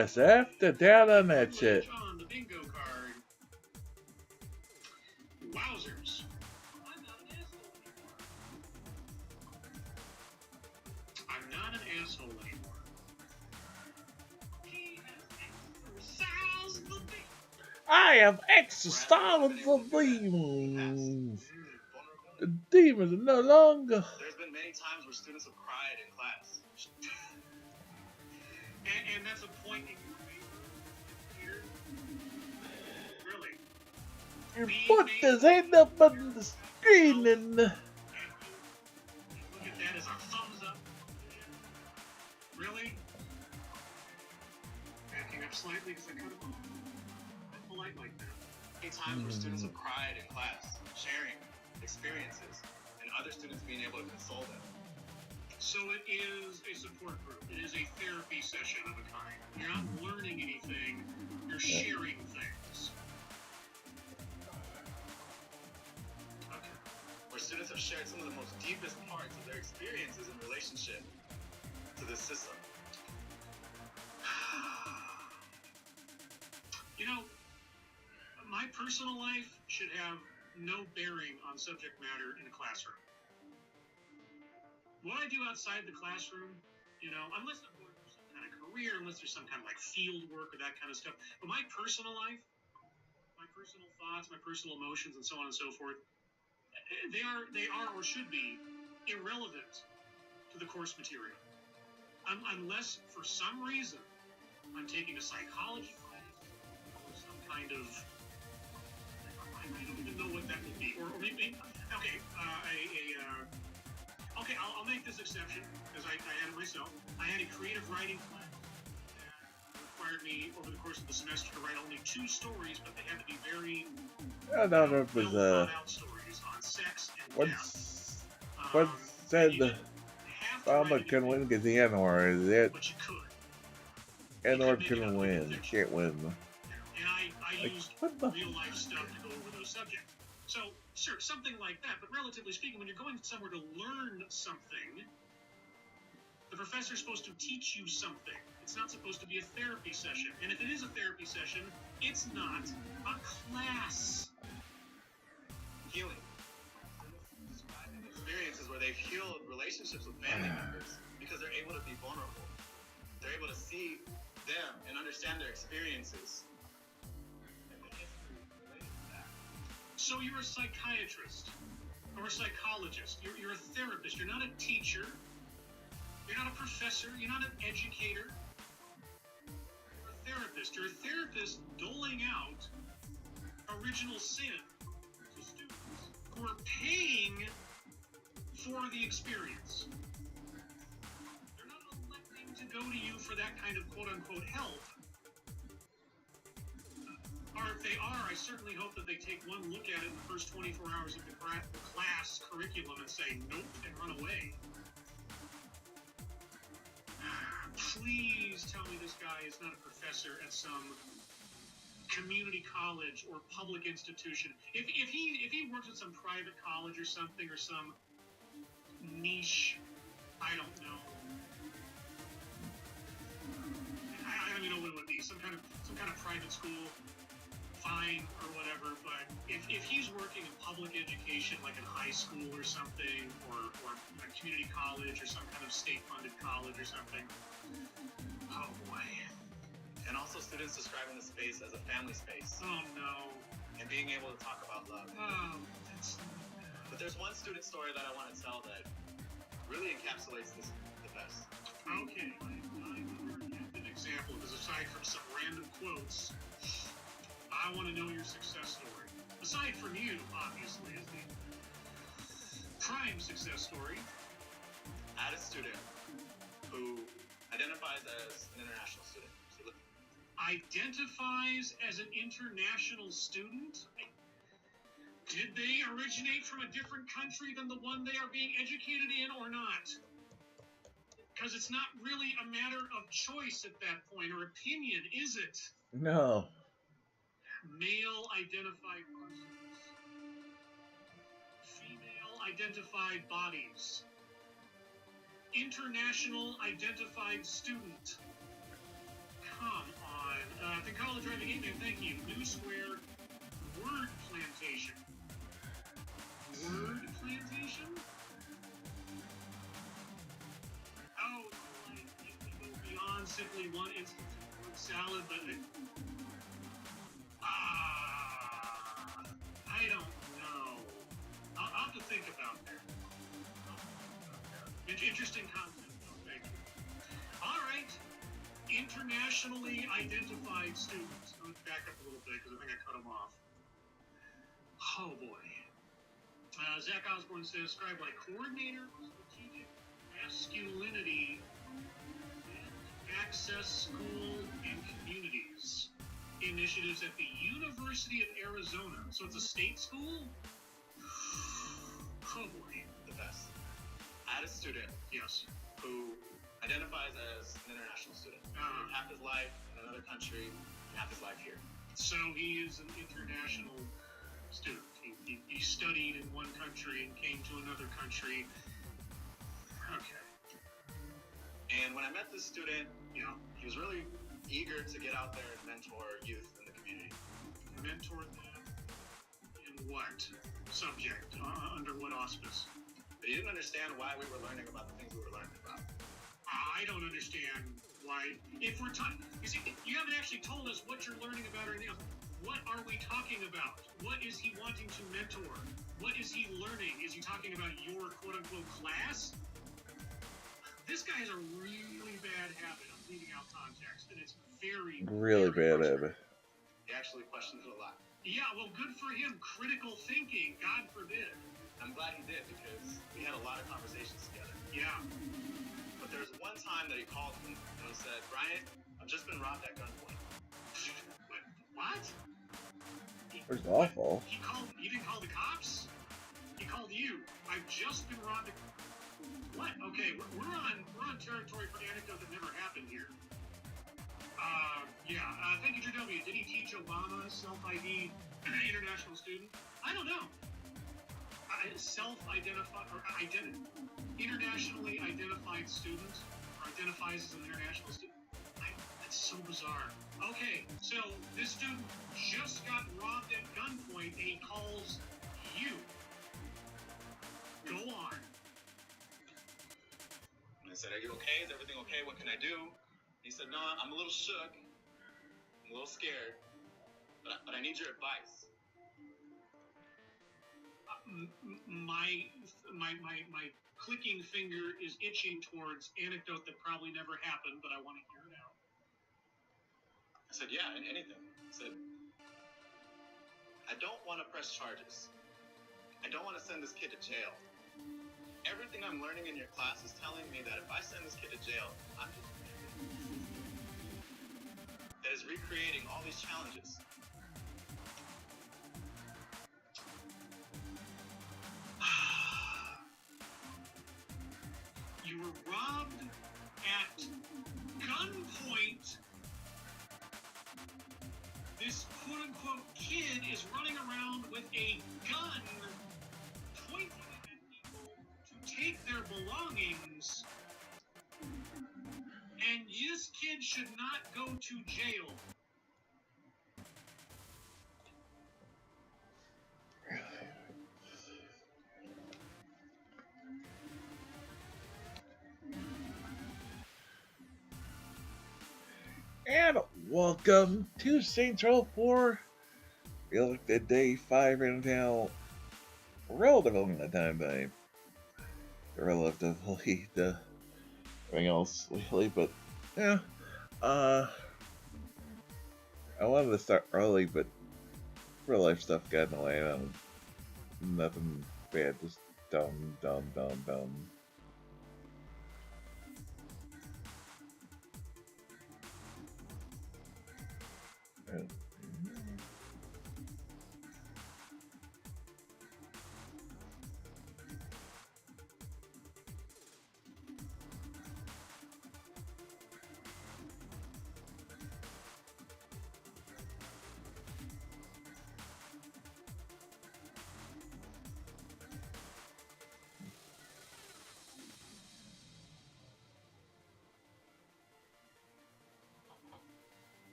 Yes, after down that shit. On the bingo card. Wowzers. I'm not an asshole anymore. I'm not an asshole anymore. He has exercised the demons. I have exercised the demons. The demons are no longer. There's been many times where students have cried in class. and that's a point in your favor here. Really. He put his hand up on the screen and. Look at that as a thumbs up. Really? Backing up slightly because I kind of polite like that. Many times where students have cried in class, sharing experiences, and other students being able to console them. So it is a support group. It is a therapy session of a kind. You're not learning anything, you're sharing things. Okay. Where students have shared some of the most deepest parts of their experiences in relationship to this system. You know, my personal life should have no bearing on subject matter in a classroom. What I do outside the classroom, you know, unless I'm going for some kind of career, unless there's some kind of like field work or that kind of stuff, but my personal life, my personal thoughts, my personal emotions, and so on and so forth, they are or should be irrelevant to the course material. Unless for some reason I'm taking a psychology class or some kind of, I don't even know what that would be, or maybe, okay, okay, I'll make this exception because I had it myself. I had a creative writing class that required me over the course of the semester to write only 2 stories, but they had to be very I don't know if it was well-thought-out stories on sex and death. What said You the didn't have to Farmer write can anything, win because the N-word is it? but you could. N-word can win. Can't win. And I Like, used what the? real-life stuff to go over those subjects. So, sure, something like that. But relatively speaking, when you're going somewhere to learn something, the professor's supposed to teach you something. It's not supposed to be a therapy session. And if it is a therapy session, it's not a class. Healing. Experiences where they've healed relationships with family members because they're able to be vulnerable. They're able to see them and understand their experiences. So you're a psychiatrist or a psychologist. You're a therapist. You're not a teacher. You're not a professor. You're not an educator. You're a therapist. You're a therapist doling out original sin to students who are paying for the experience. They're not electing to go to you for that kind of quote-unquote help. Or if they are, I certainly hope that they take one look at it in the first 24 hours of the class curriculum and say nope and run away. Please tell me this guy is not a professor at some community college or public institution. If he works at some private college or something, or some niche, I don't know. I don't even know what it would be. Some kind of private school, fine or whatever. But if he's working in public education, like in high school or something, or a community college or some kind of state-funded college or something, oh boy. And also students describing the space as a family space. Oh no. And being able to talk about love. Oh, that's... But there's one student story that I want to tell that really encapsulates this the best. Okay. I've never had an example, because aside from some random quotes, I want to know your success story. Aside from you, obviously, is the prime success story. I had a student who identifies as an international student. So identifies as an international student? Did they originate from a different country than the one they are being educated in or not? Because it's not really a matter of choice at that point, or opinion, is it? No. Male identified persons. Female identified bodies. International identified student. Come on. The College Driving Hitman, thank you. New Square Word Plantation. Word Plantation? Oh, like, it can go beyond simply one instant word salad, but I don't know. I'll have to think about that. Interesting concept, though. Thank you. All right. Internationally identified students. Let me back up a little bit because I think I cut them off. Oh boy. Zach Osborne says, described by coordinator, strategic masculinity, and access school and communities initiatives at the University of Arizona. So it's a state school? Oh boy. The best. I had a student, Yes. who identifies as an international student. Half his life in another country, and half his life here. So he is an international student. He studied in one country and came to another country. Okay. And when I met this student, Yeah. he was really eager to get out there and mentor youth in the community. Mentored them in what subject? Under what auspice? But he didn't understand why we were learning about the things we were learning about. I don't understand why. If we're talking, you see, you haven't actually told us what you're learning about or anything else. What are we talking about? What is he wanting to mentor? What is he learning? Is he talking about your quote-unquote class? This guy has a really bad habit of leaving out context, and it's very, Really very bad frustrating. habit. He actually questioned it a lot. Yeah, well, good for him. Critical thinking, God forbid. I'm glad he did, because we had a lot of conversations together. Yeah. But there was one time that he called me and he said, "Brian, I've just been robbed at gunpoint." What? It's awful. He didn't call the cops? He called you. I've just been robbed. What? Okay, we're on territory for anecdote that never happened here. Yeah. Thank you, JW. Did he teach Obama self-ID international student? I don't know. Self-identified or internationally identified student or identifies as an international student. That's so bizarre. Okay, so this student just got robbed at gunpoint and he calls you. Go on. And I said, "Are you okay? Is everything okay? What can I do?" He said, "No, I'm a little shook. I'm a little scared. But I need your advice." My clicking finger is itching towards anecdote that probably never happened, but I want to hear it out. I said, "Yeah, anything." I said, "I don't want to press charges. I don't want to send this kid to jail. Everything I'm learning in your class is telling me that if I send this kid to jail, I'm just that is recreating all these challenges." You were robbed at gunpoint. This quote-unquote kid is running around with a gun, pointing it at people to take their belongings. And this kid should not go to jail. And welcome to Saints Row 4. We looked at day 5 right now. Relatively the time. Relatively to everything else lately, but yeah. I wanted to start early, but real life stuff got in the way. Nothing bad, just dumb.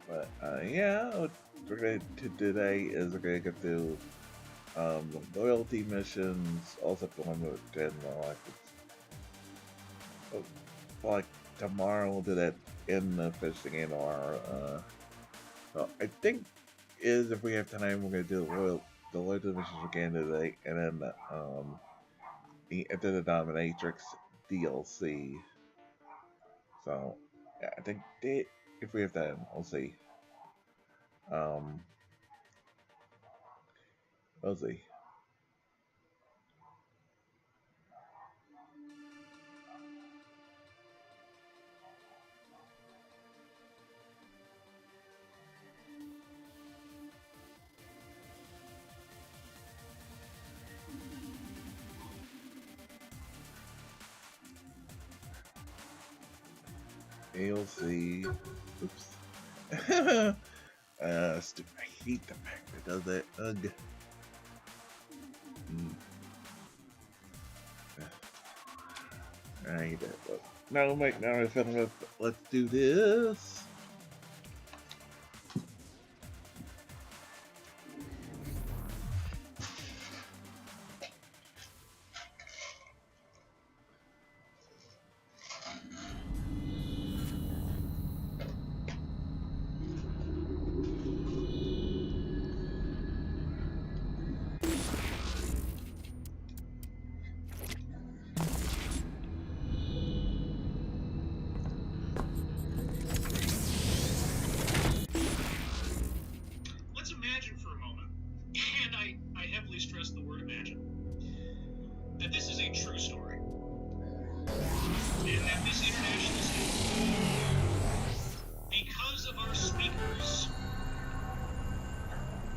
But yeah, what we're going to today is we're going to go through the loyalty missions, also the one with Gen like tomorrow we'll do that in the fishing and our so I think is if we have time we're gonna do the loyalty missions again today and then the Enter the Dominatrix DLC. So yeah, I think if we have time, we'll see. We'll see. ALC. Oops. Stupid. I hate the fact that it does that. Ugh. I hate that. But now, Mike, now I feel let's do this. Let's imagine for a moment, and I heavily stress the word imagine, that this is a true story. And that this international stage, because of our speakers,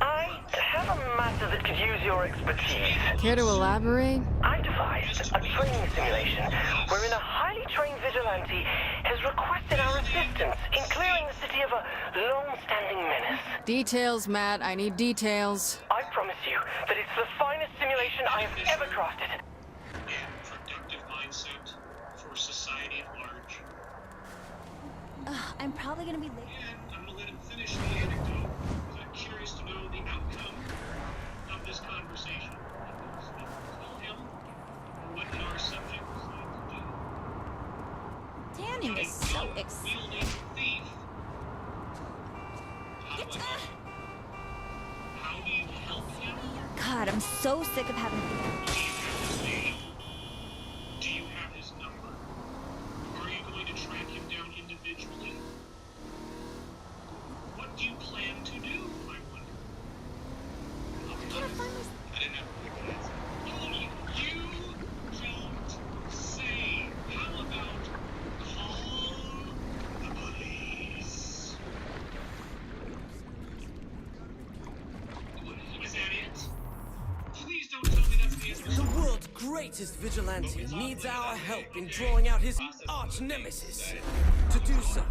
I have a matter that could use your expertise. Care to elaborate? I devised a training simulation wherein a highly trained vigilante has requested our assistance in clearing the city of a long-standing menace. Details, Matt. I need details. I promise you that it's the finest simulation I have ever crafted. and productive mindset for society at large. I'm probably gonna be late. And I'm going to let him finish the anecdote, because I'm curious to know the outcome of this conversation. Tell him what our subject is like to do. Tanning is so Wielding thief. How do you help him? God, I'm so sick of having. Do you have his name? Do you have his number? Are you going to track him down individually? What do you plan to do, I wonder? I didn't have a quick answer. You don't say. How about call the police? Is that it? Please don't tell me that's the answer. The world's greatest vigilante needs our help in drawing out his arch nemesis. To do so,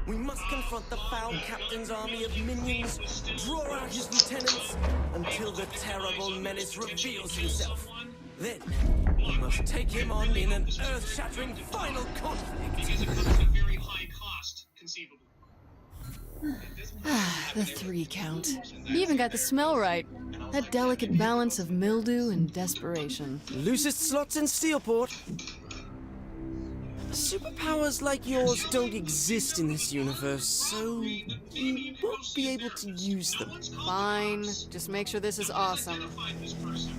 we must confront the foul captain's army of minions, draw out his lieutenants, until the terrible menace reveals himself. Then, we must take him on in an earth-shattering final conflict. Because it comes at a very high cost, conceivably. The 3 count. You even got the smell right. That delicate balance of mildew and desperation. Loosest slots in Steelport. Superpowers like yours don't exist in this universe, so you won't be able to use them. Fine. Just make sure this is awesome. Identify this person.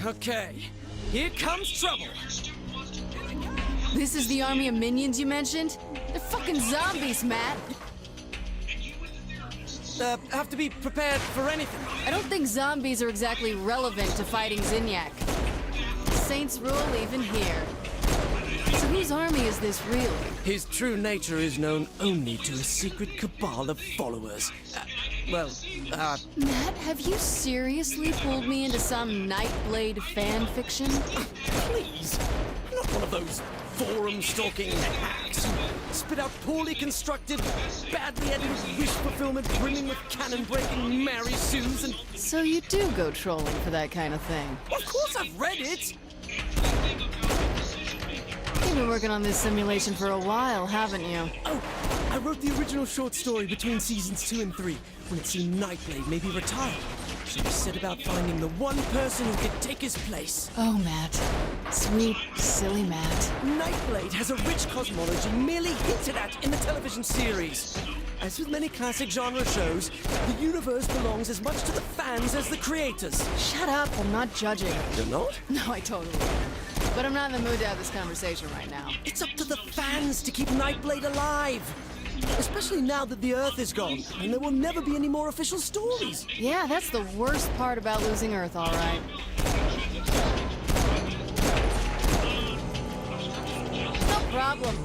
Okay, here comes trouble. Your student wants to do it. This is the army of minions you mentioned? They're fucking zombies, Matt. And you and the therapists. Have to be prepared for anything. I don't think zombies are exactly relevant to fighting Zinyak. Saints rule even here. So whose army is this really? His true nature is known only to a secret cabal of followers. Matt, have you seriously pulled me into some Nightblade fan fiction? Please. I'm not one of those forum-stalking hacks who spit out poorly constructed, badly edited wish fulfillment brimming with cannon-breaking Mary Sues and... So you do go trolling for that kind of thing. Of course I've read it! You've been working on this simulation for a while, haven't you? Oh, I wrote the original short story between seasons 2 and 3, when it seemed Nightblade may be retired. So we set about finding the one person who could take his place. Oh, Matt. Sweet, silly Matt. Nightblade has a rich cosmology merely hinted at in the television series. As with many classic genre shows, the universe belongs as much to the fans as the creators. Shut up, I'm not judging. You're not? No, I totally am. But I'm not in the mood to have this conversation right now. It's up to the fans to keep Nightblade alive. Especially now that the Earth is gone, and there will never be any more official stories. Yeah, that's the worst part about losing Earth, all right. No problem.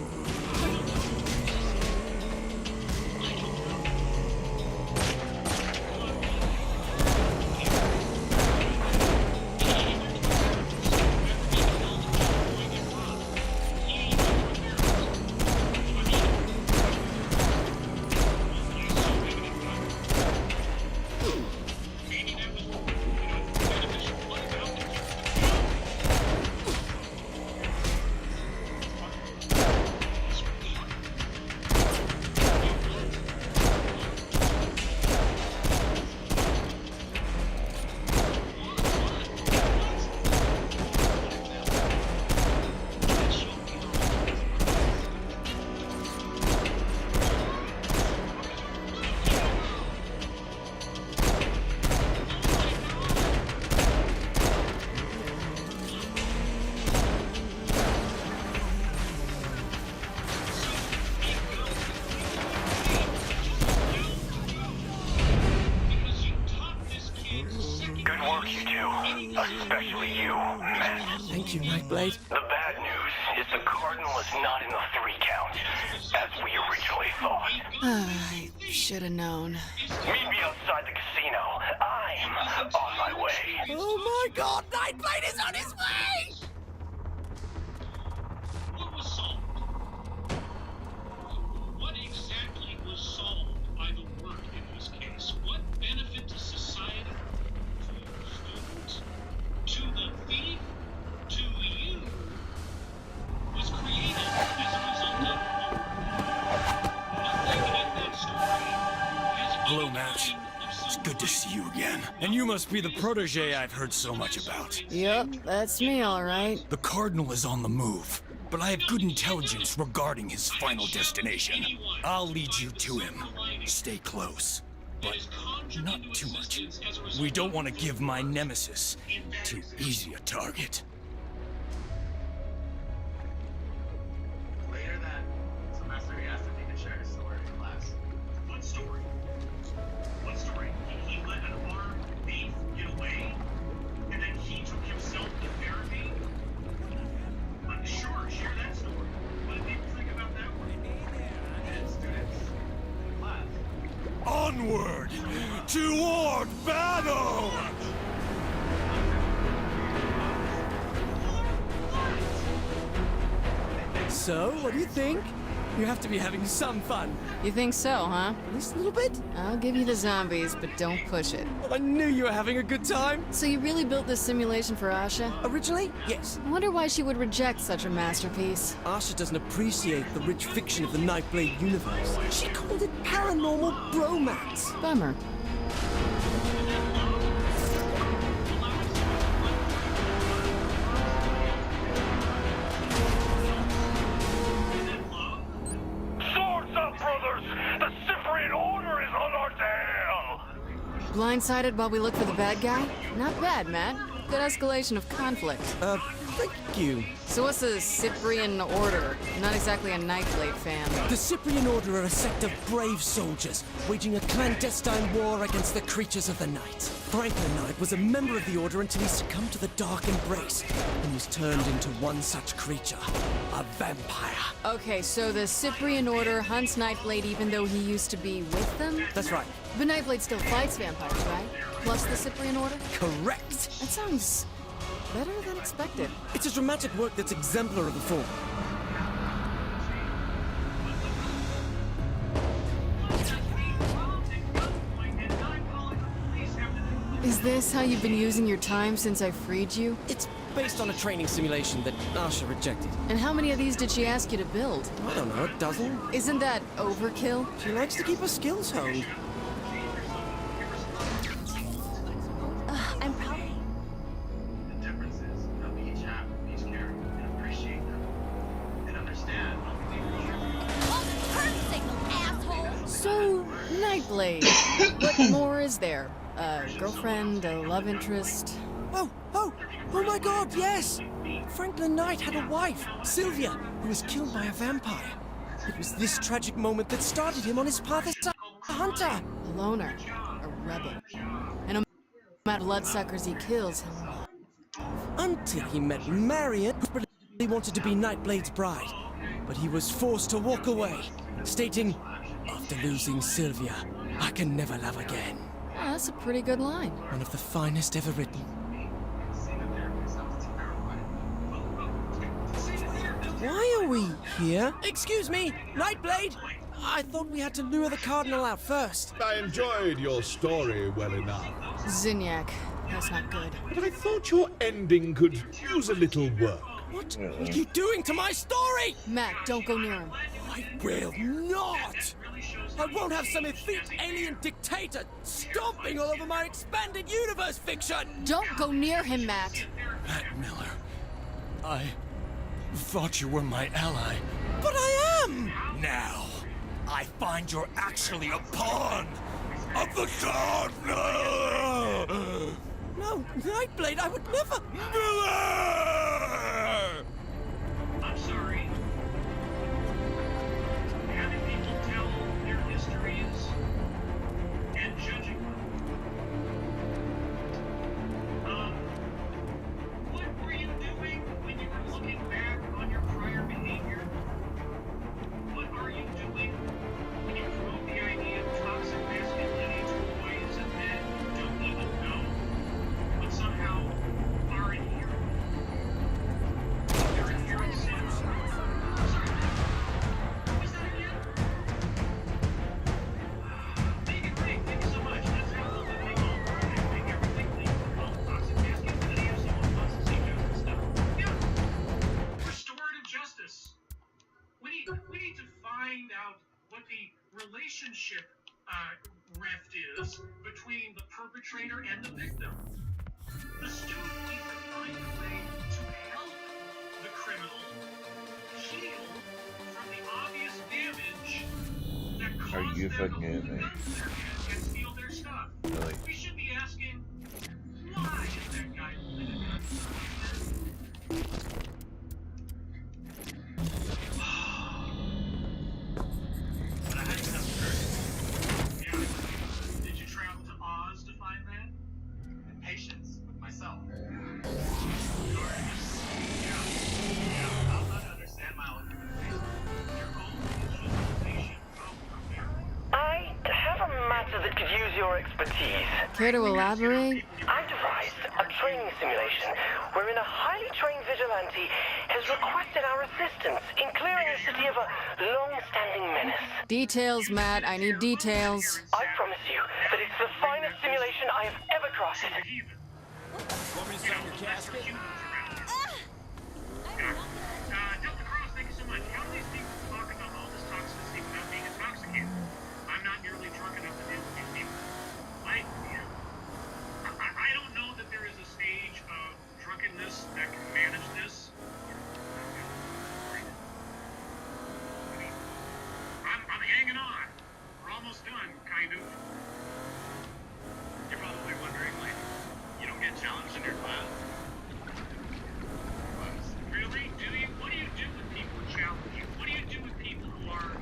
Especially you, Matt. Thank you, Nightblade. The bad news is the Cardinal is not in the 3 count, as we originally thought. I should have known. Meet me outside the casino. I'm on my way. Oh my god, Nightblade is on his way! What was solved? What exactly was solved by the work in this case? What benefit to society, to the student, to the thief, to you, was created as a result of nothing in that story has Hello, Matt. It's good to see you again. And you must be the protege I've heard so much about. Yep, that's me, all right. The Cardinal is on the move, but I have good intelligence regarding his final destination. I'll lead you to him. Stay close, but not too much. We don't want to give my nemesis too easy a target. Later that semester, he asked if he could share his story in class. What story? What story? He let an armed thief get away, and then he took himself to therapy? Sure, share that story. What did people think about that one? And students in the class. Onward! Toward battle! So, what do you think? You have to be having some fun. You think so, huh? At least a little bit? I'll give you the zombies, but don't push it. Well, I knew you were having a good time. So you really built this simulation for Asha? Originally, yes. I wonder why she would reject such a masterpiece. Asha doesn't appreciate the rich fiction of the Nightblade universe. She called it paranormal bromance. Bummer. Swords up, brothers! The Cyprian Order is on our tail! Blindsided while we look for the bad guy? Not bad, Matt. Good escalation of conflict. Thank you. So what's the Cyprian Order? I'm not exactly a Nightblade fan. The Cyprian Order are a sect of brave soldiers, waging a clandestine war against the creatures of the night. Franklin Knight was a member of the Order until he succumbed to the Dark Embrace, and was turned into one such creature, a vampire. Okay, so the Cyprian Order hunts Nightblade even though he used to be with them? That's right. But Nightblade still fights vampires, right? Plus the Cyprian Order? Correct. That sounds better than expected. It's a dramatic work that's exemplar of the form. Is this how you've been using your time since I freed you? It's based on a training simulation that Asha rejected. And how many of these did she ask you to build? I don't know, a dozen? Isn't that overkill? She likes to keep her skills honed. I'm probably... The differences that we each have with each character and appreciate them and understand how we So, Nightblade. What more is there? A girlfriend, a love interest? Oh my god, yes! Franklin Knight had a wife, Sylvia, who was killed by a vampire. It was this tragic moment that started him on his path as a hunter. A loner, a rebel. And no matter bloodsuckers he kills, Until he met Marion, who really wanted to be Nightblade's bride. But he was forced to walk away, stating, "After losing Sylvia, I can never love again." oh, that's a pretty good line. One of the finest ever written. Why are we here? Excuse me, Nightblade! I thought we had to lure the Cardinal out first. I enjoyed your story well enough, Zinyak. That's not good. but I thought your ending could use a little work. What are you doing to my story? Matt, don't go near him. I will not! I won't have some effete alien dictator stomping all over my expanded universe fiction! Don't go near him, Matt. Matt Miller, I thought you were my ally. But I am! Now, I find you're actually a pawn of the Cardinal! No, Nightblade, I would never... Miller! I'm sorry. Having people tell their histories and judging them. What were you doing when you were looking back on your prior behavior? What are you doing when you promote the idea of toxic masculinity to boys and men who don't even know, but somehow are inherent? They're inherent sins. Sorry, what was that again? Megan Ring, thank you so much. That's absolutely all. I think everything legal for toxic masculinity if someone wants to see justice stuff. Yeah. Restorative justice. We need to find out what the relationship rift is between the perpetrator and the victim. The student needs to find a way to help the criminal heal from the obvious damage that caused Are you them fucking to kidding me? hold and steal their stuff. Really? We should be asking, why is that guy holding a gun? But I had to have courage. Yeah. Did you travel to Oz to find that? and patience with myself. Gorgeous. Yeah. I'll not understand my own humanization. Your own visualization of America. I have a matter that could use your expertise. Care to elaborate? I devised a training simulation wherein a highly trained vigilante has requested our assistance in clearing the city of a long-standing menace. Details, Matt. I need details. I promise you that it's the finest simulation I have ever crafted. Delta Cross, thank you so much. How do these people talk about all this toxicity without being intoxicated? I'm not nearly drunk enough to deal with these people. I don't know that there is a stage of drunkenness that can manage this. I mean, I'm hanging on. We're almost done, kind of. You're probably wondering, like, you don't get challenged in your class? Really? Do you? What do you do with people who challenge you? What do you do with people who are,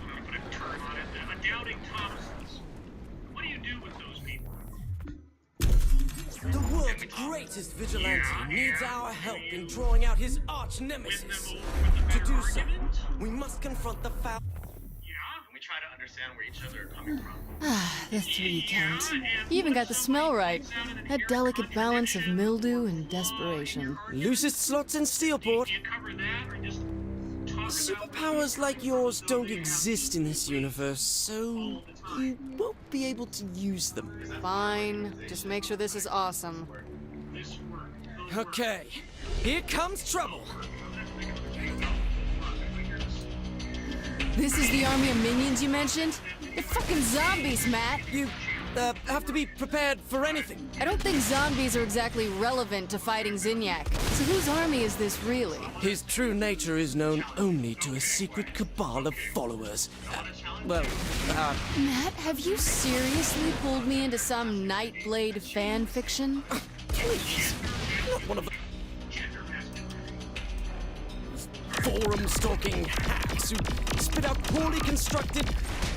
I'm gonna put a term on it, doubting Thomases? What do you do with those people? The world's greatest vigilante needs our help in drawing out his arch Win them nemesis. over with a To better do so, argument? we must confront the foul... Yeah? And we try to understand where each other are coming from. The 3 count. You even got the smell right. That delicate balance of mildew and desperation. Loosest slots in Steelport. Do you cover that or just talk Superpowers like yours don't exist in this universe, so you won't be able to use them. Fine. Just make sure this is awesome. this work? Okay, here comes trouble. This is the army of minions you mentioned? They're fucking zombies, Matt. You have to be prepared for anything. I don't think zombies are exactly relevant to fighting Zinyak. So whose army is this really? His true nature is known only to a secret cabal of followers. Matt, have you seriously pulled me into some Nightblade fan fiction? Please, not one of the forum-stalking hacks who spit out poorly constructed,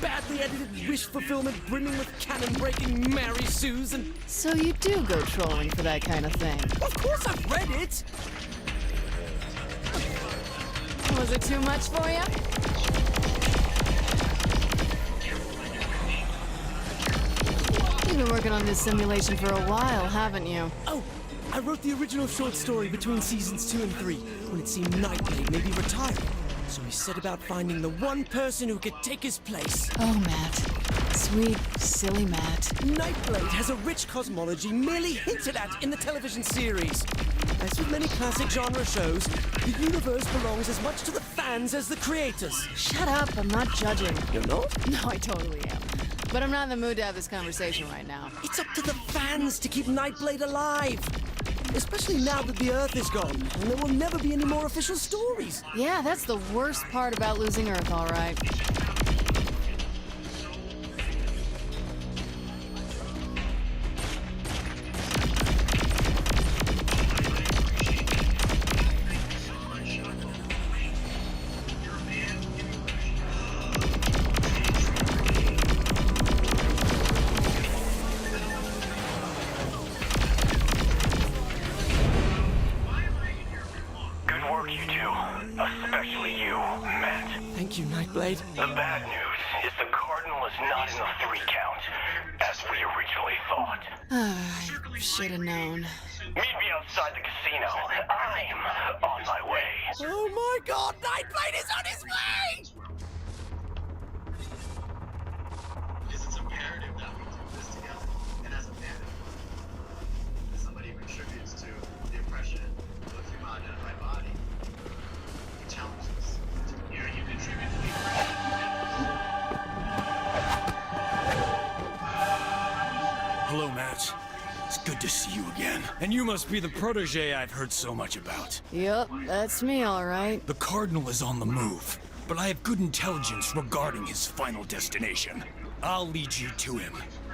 badly edited wish fulfillment brimming with cannon-breaking Mary Sues and... So you do go trolling for that kind of thing? Of course I've read it! Was it too much for you? You've been working on this simulation for a while, haven't you? Oh, I wrote the original short story between seasons 2 and 3, when it seemed Nightblade may be retiring. So he set about finding the one person who could take his place. Oh, Matt. Sweet, silly Matt. Nightblade has a rich cosmology merely hinted at in the television series. As with many classic genre shows, the universe belongs as much to the fans as the creators. Shut up, I'm not judging. You're not? No, I totally am. But I'm not in the mood to have this conversation right now. It's up to the fans to keep Nightblade alive. Especially now that the Earth is gone, and there will never be any more official stories. Yeah, that's the worst part about losing Earth, all right. Especially you, Matt. Thank you, Nightblade. The bad news is the Cardinal is not in the 3 count, as we originally thought. I should have known. Meet me outside the casino. I'm on my way. Oh my god, Nightblade is on his way! Because it's imperative that we do this together. And as a man, as somebody who contributes to the oppression of the female-identified body, he challenges us. Yeah, you contribute to the oppression. Hello, Matt. It's good to see you again. And you must be the protege I've heard so much about. Yep, that's me, all right. The Cardinal is on the move, but I have good intelligence regarding his final destination. I'll lead you to him.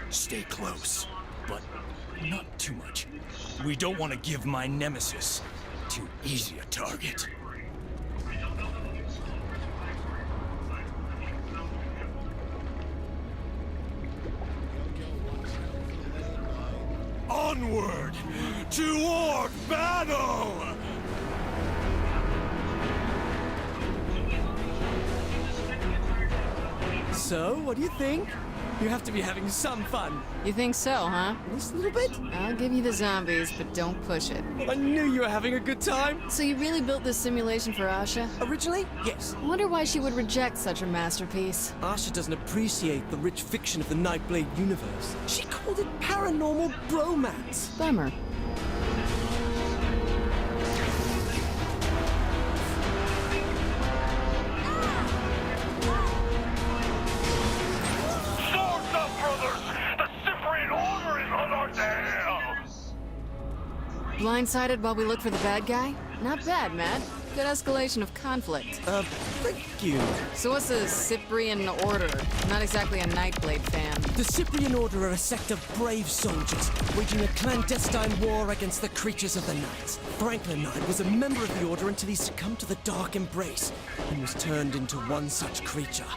Stay close, but not too much. We don't want to give my nemesis too easy a target. Onward! Toward battle! So, what do you think? You have to be having some fun. You think so, huh? Just a little bit? I'll give you the zombies, but don't push it. Well, I knew you were having a good time. So you really built this simulation for Asha? Originally, yes. I wonder why she would reject such a masterpiece. Asha doesn't appreciate the rich fiction of the Nightblade universe. She called it paranormal bromance. Bummer. Swords up, brothers! The Cyprian Order is on our tail! Blindsided while we look for the bad guy? Not bad, Matt. Good escalation of conflict. Thank you. So what's a Cyprian Order? I'm not exactly a Nightblade fan. The Cyprian Order are a sect of brave soldiers, waging a clandestine war against the creatures of the night. Franklin Knight was a member of the Order until he succumbed to the Dark Embrace, and was turned into one such creature,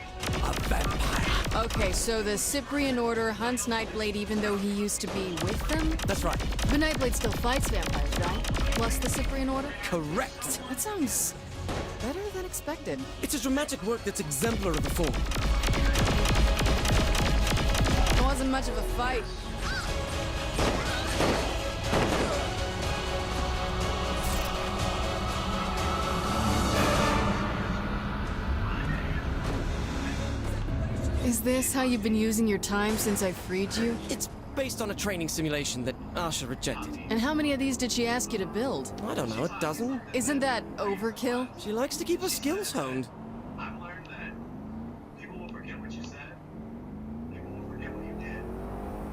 a vampire. Okay, so the Cyprian Order hunts Nightblade even though he used to be with them? That's right. But Nightblade still fights vampires, right? Plus the Cyprian Order? Correct. That sounds better than expected. It's a dramatic work that's exemplar of the form. It wasn't much of a fight. Is this how you've been using your time since I freed you? It's based on a training simulation that Asha rejected. And how many of these did she ask you to build? I don't know, a dozen? Isn't that overkill? She likes to keep her skills honed. I've learned that people will forget what you said. People will forget what you did.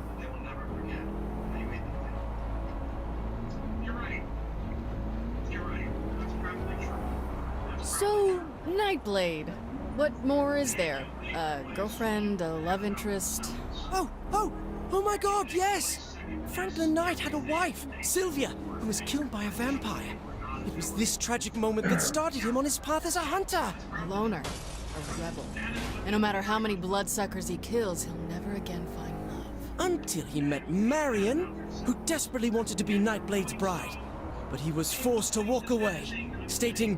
But they will never forget how you made them feel. You're right. You're right. That's probably true. So, Nightblade. What more is there? A girlfriend, a love interest? Oh my god, yes! Franklin Knight had a wife, Sylvia, who was killed by a vampire. It was this tragic moment that started him on his path as a hunter. A loner. A rebel. And no matter how many bloodsuckers he kills, he'll never again find love. Until he met Marion, who desperately wanted to be Nightblade's bride. But he was forced to walk away, stating,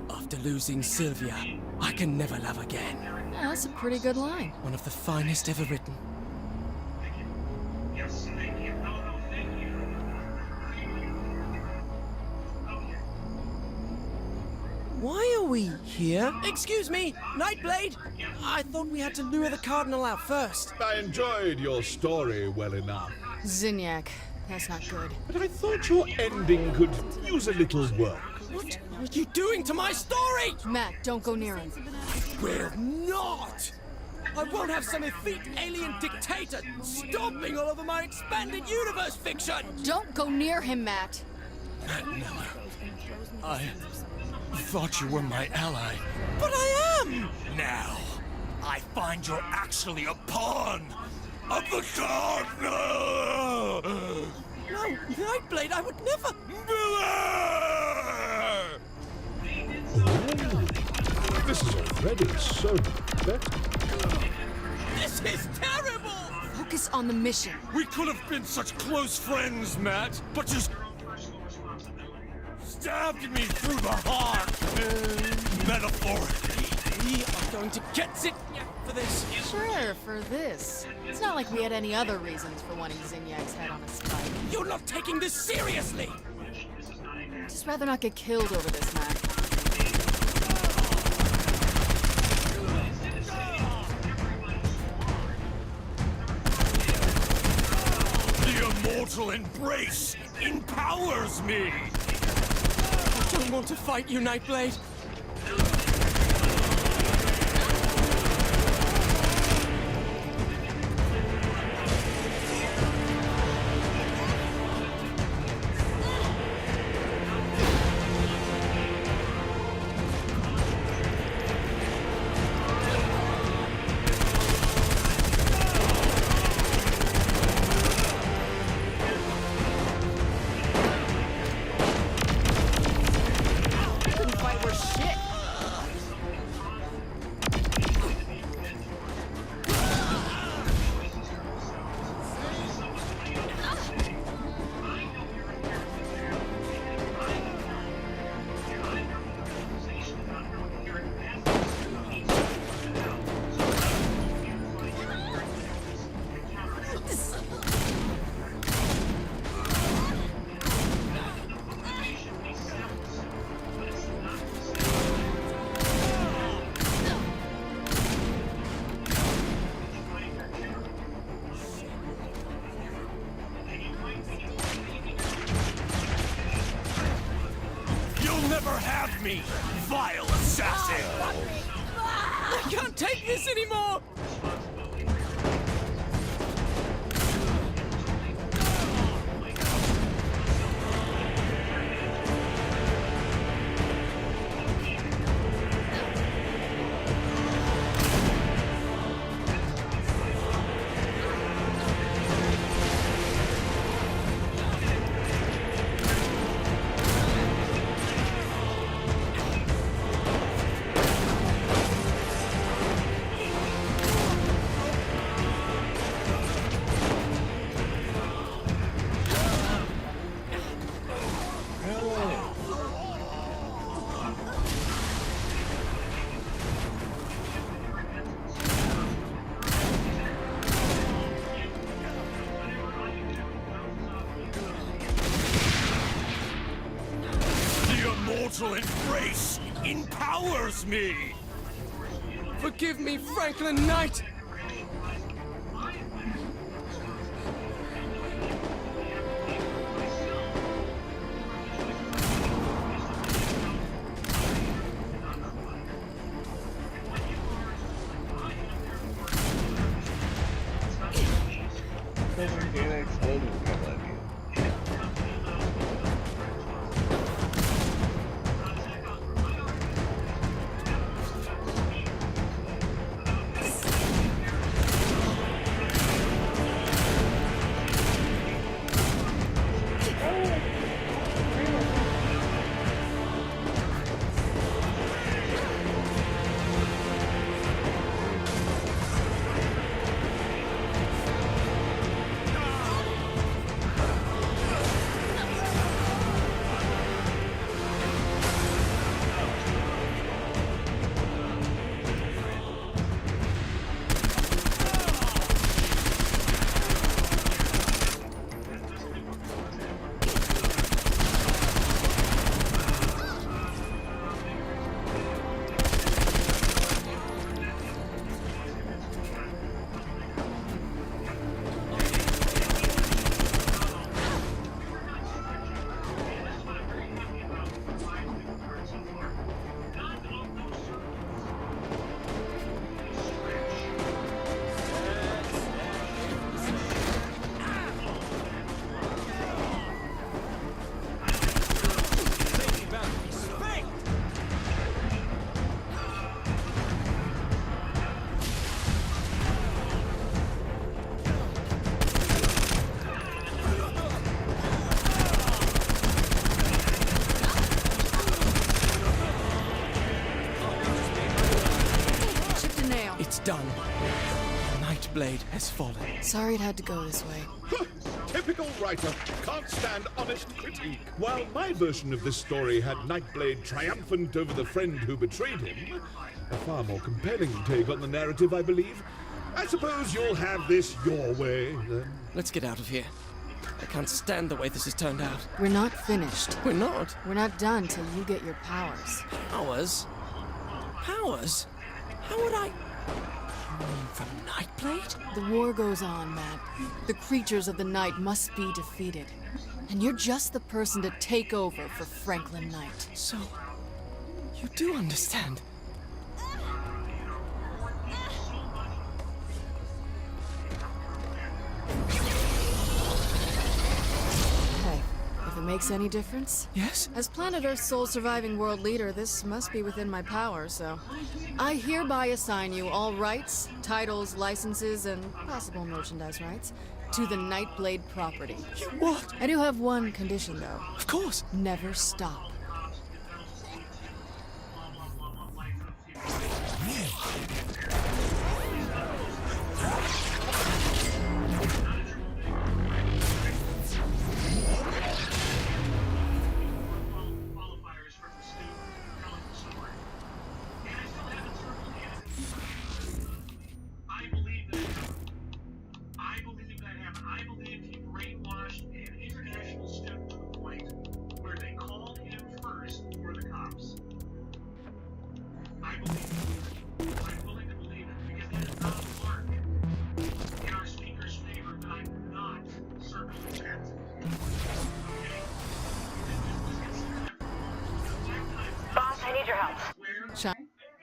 "After losing Sylvia, I can never love again." Yeah, that's a pretty good line. One of the finest ever written. Yes, thank you. No, thank you. Okay. Why are we here? Excuse me, Nightblade! I thought we had to lure the Cardinal out first. I enjoyed your story well enough, Zinyak. That's not good. but I thought your ending could use a little work. What are you doing to my story? Matt, don't go near him. Will not! I won't have some effete alien dictator stomping all over my expanded universe fiction! Don't go near him, Matt. Matt Miller, I thought you were my ally. But I am! Now, I find you're actually a pawn of the Cardinal! No, Nightblade, I would never! Miller! This is already so much better. This is terrible! Focus on the mission. We could have been such close friends, Matt, but you stabbed me through the heart! Metaphorically. We are going to get Zinyak for this. Sure, for this. It's not like we had any other reasons for wanting Zinyak's head on a spike. You're not taking this seriously! Just rather not get killed over this, Matt. The immortal embrace empowers me! I don't want to fight you, Nightblade. Couldn't fight worth shit. You'll never have me, vile assassin! I can't take this anymore! The immortal embrace empowers me! Forgive me, Franklin Knight! volcano exploded with that idea. It's done. Nightblade has fallen. Sorry it had to go this way. Typical writer. Can't stand honest critique. While my version of this story had Nightblade triumphant over the friend who betrayed him, a far more compelling take on the narrative, I believe. I suppose you'll have this your way, then. Let's get out of here. I can't stand the way this has turned out. We're not finished. We're not. We're not done till you get your powers. Powers? Powers? How would I... From Nightblade? The war goes on, Matt. The creatures of the night must be defeated. And you're just the person to take over for Franklin Knight. So, you do understand. Hey, if it makes any difference? Yes? As Planet Earth's sole surviving world leader, this must be within my power, so... I hereby assign you all rights, titles, licenses, and possible merchandise rights to the Nightblade property. You what? I do have one condition, though. Of course. Never stop.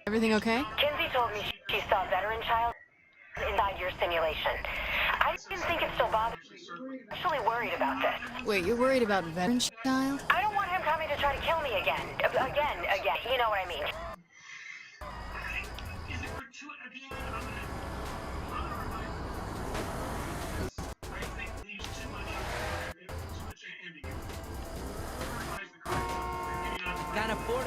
Everything okay? Kinsey told me she saw a veteran child inside your simulation. I didn't think it still bothered me. I'm actually worried about this. Wait, you're worried about veteran child? I don't want him coming to try to kill me again. Again. You know what I mean. That afford...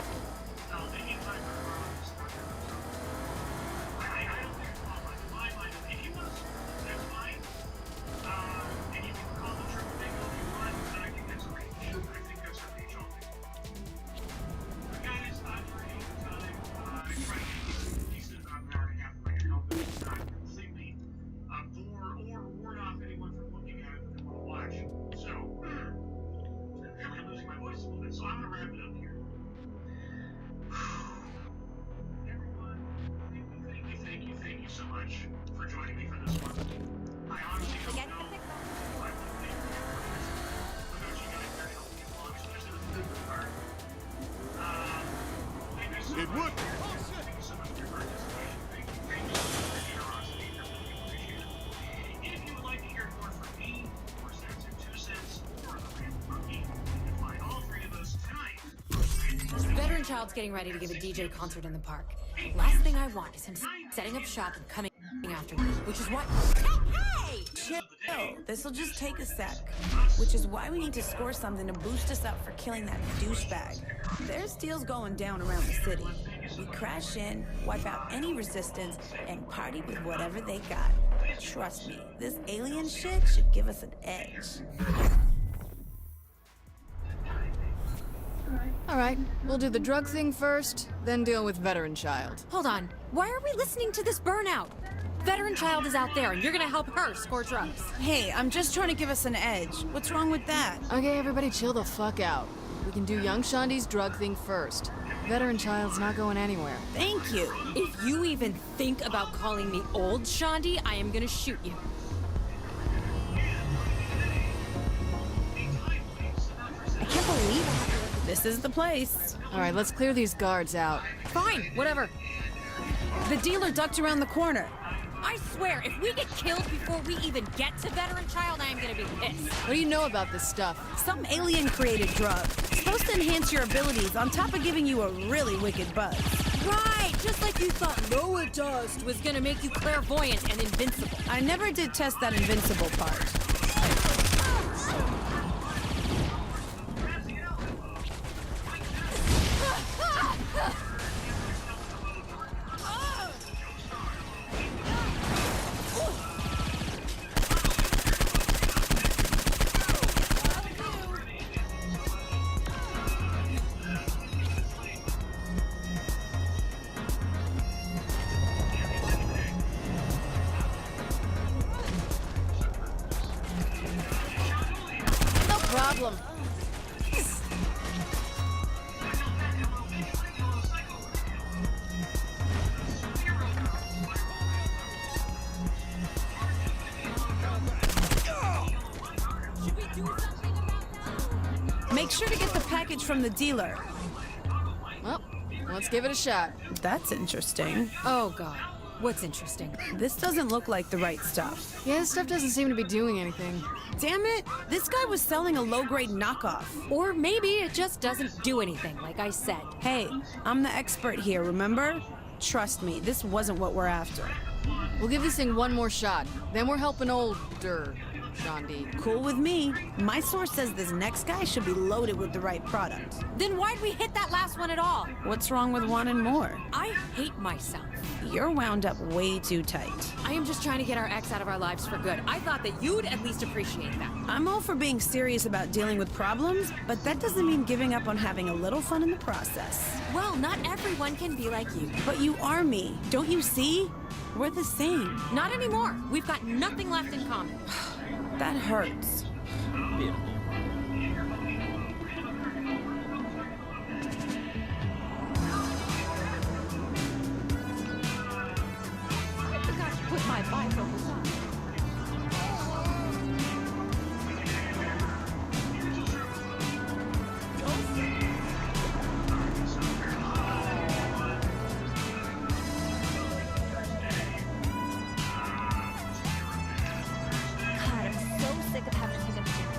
It would. If you would like to hear more from me, Child's getting ready to give a DJ concert in the park. Last thing I want is him setting up shop and coming after me, which is why... Hey! Chill. This'll just take a sec. Which is why we need to score something to boost us up for killing that douchebag. There's deals going down around the city. We crash in, wipe out any resistance, and party with whatever they got. Trust me, this alien shit should give us an edge. All right, we'll do the drug thing first, then deal with Veteran Child. Hold on. Why are we listening to this burnout? Veteran Child is out there, and you're gonna help her score drugs. Hey, I'm just trying to give us an edge. What's wrong with that? Okay, everybody chill the fuck out. We can do young Shandi's drug thing first. Veteran Child's not going anywhere. Thank you. If you even think about calling me old Shandi, I am gonna shoot you. I can't believe it. This is the place. All right, let's clear these guards out. Fine, whatever. The dealer ducked around the corner. I swear, if we get killed before we even get to Veteran Child, I am gonna be pissed. What do you know about this stuff? Some alien-created drug. Supposed to enhance your abilities on top of giving you a really wicked buzz. Right, just like you thought Noah Dust was gonna make you clairvoyant and invincible. I never did test that invincible part. Problem. Make sure to get the package from the dealer. Well, let's give it a shot. That's interesting. Oh, God. What's interesting? This doesn't look like the right stuff. Yeah, this stuff doesn't seem to be doing anything. Damn it! This guy was selling a low-grade knockoff. Or maybe it just doesn't do anything, like I said. Hey, I'm the expert here, remember? Trust me, this wasn't what we're after. We'll give this thing one more shot. Then we're helping older Shandi. Cool with me. My source says this next guy should be loaded with the right product. Then why'd we hit that last one at all? What's wrong with wanting more? I hate myself. You're wound up way too tight. I am just trying to get our ex out of our lives for good. I thought that you'd at least appreciate that. I'm all for being serious about dealing with problems, but that doesn't mean giving up on having a little fun in the process. Well, not everyone can be like you. But you are me. Don't you see? We're the same. Not anymore. We've got nothing left in common. That hurts. I forgot to put my bifocals on. God, I'm so sick of having to pick up shit.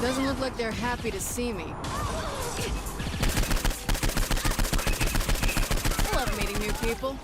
Doesn't look like they're happy to see me. I love meeting new people.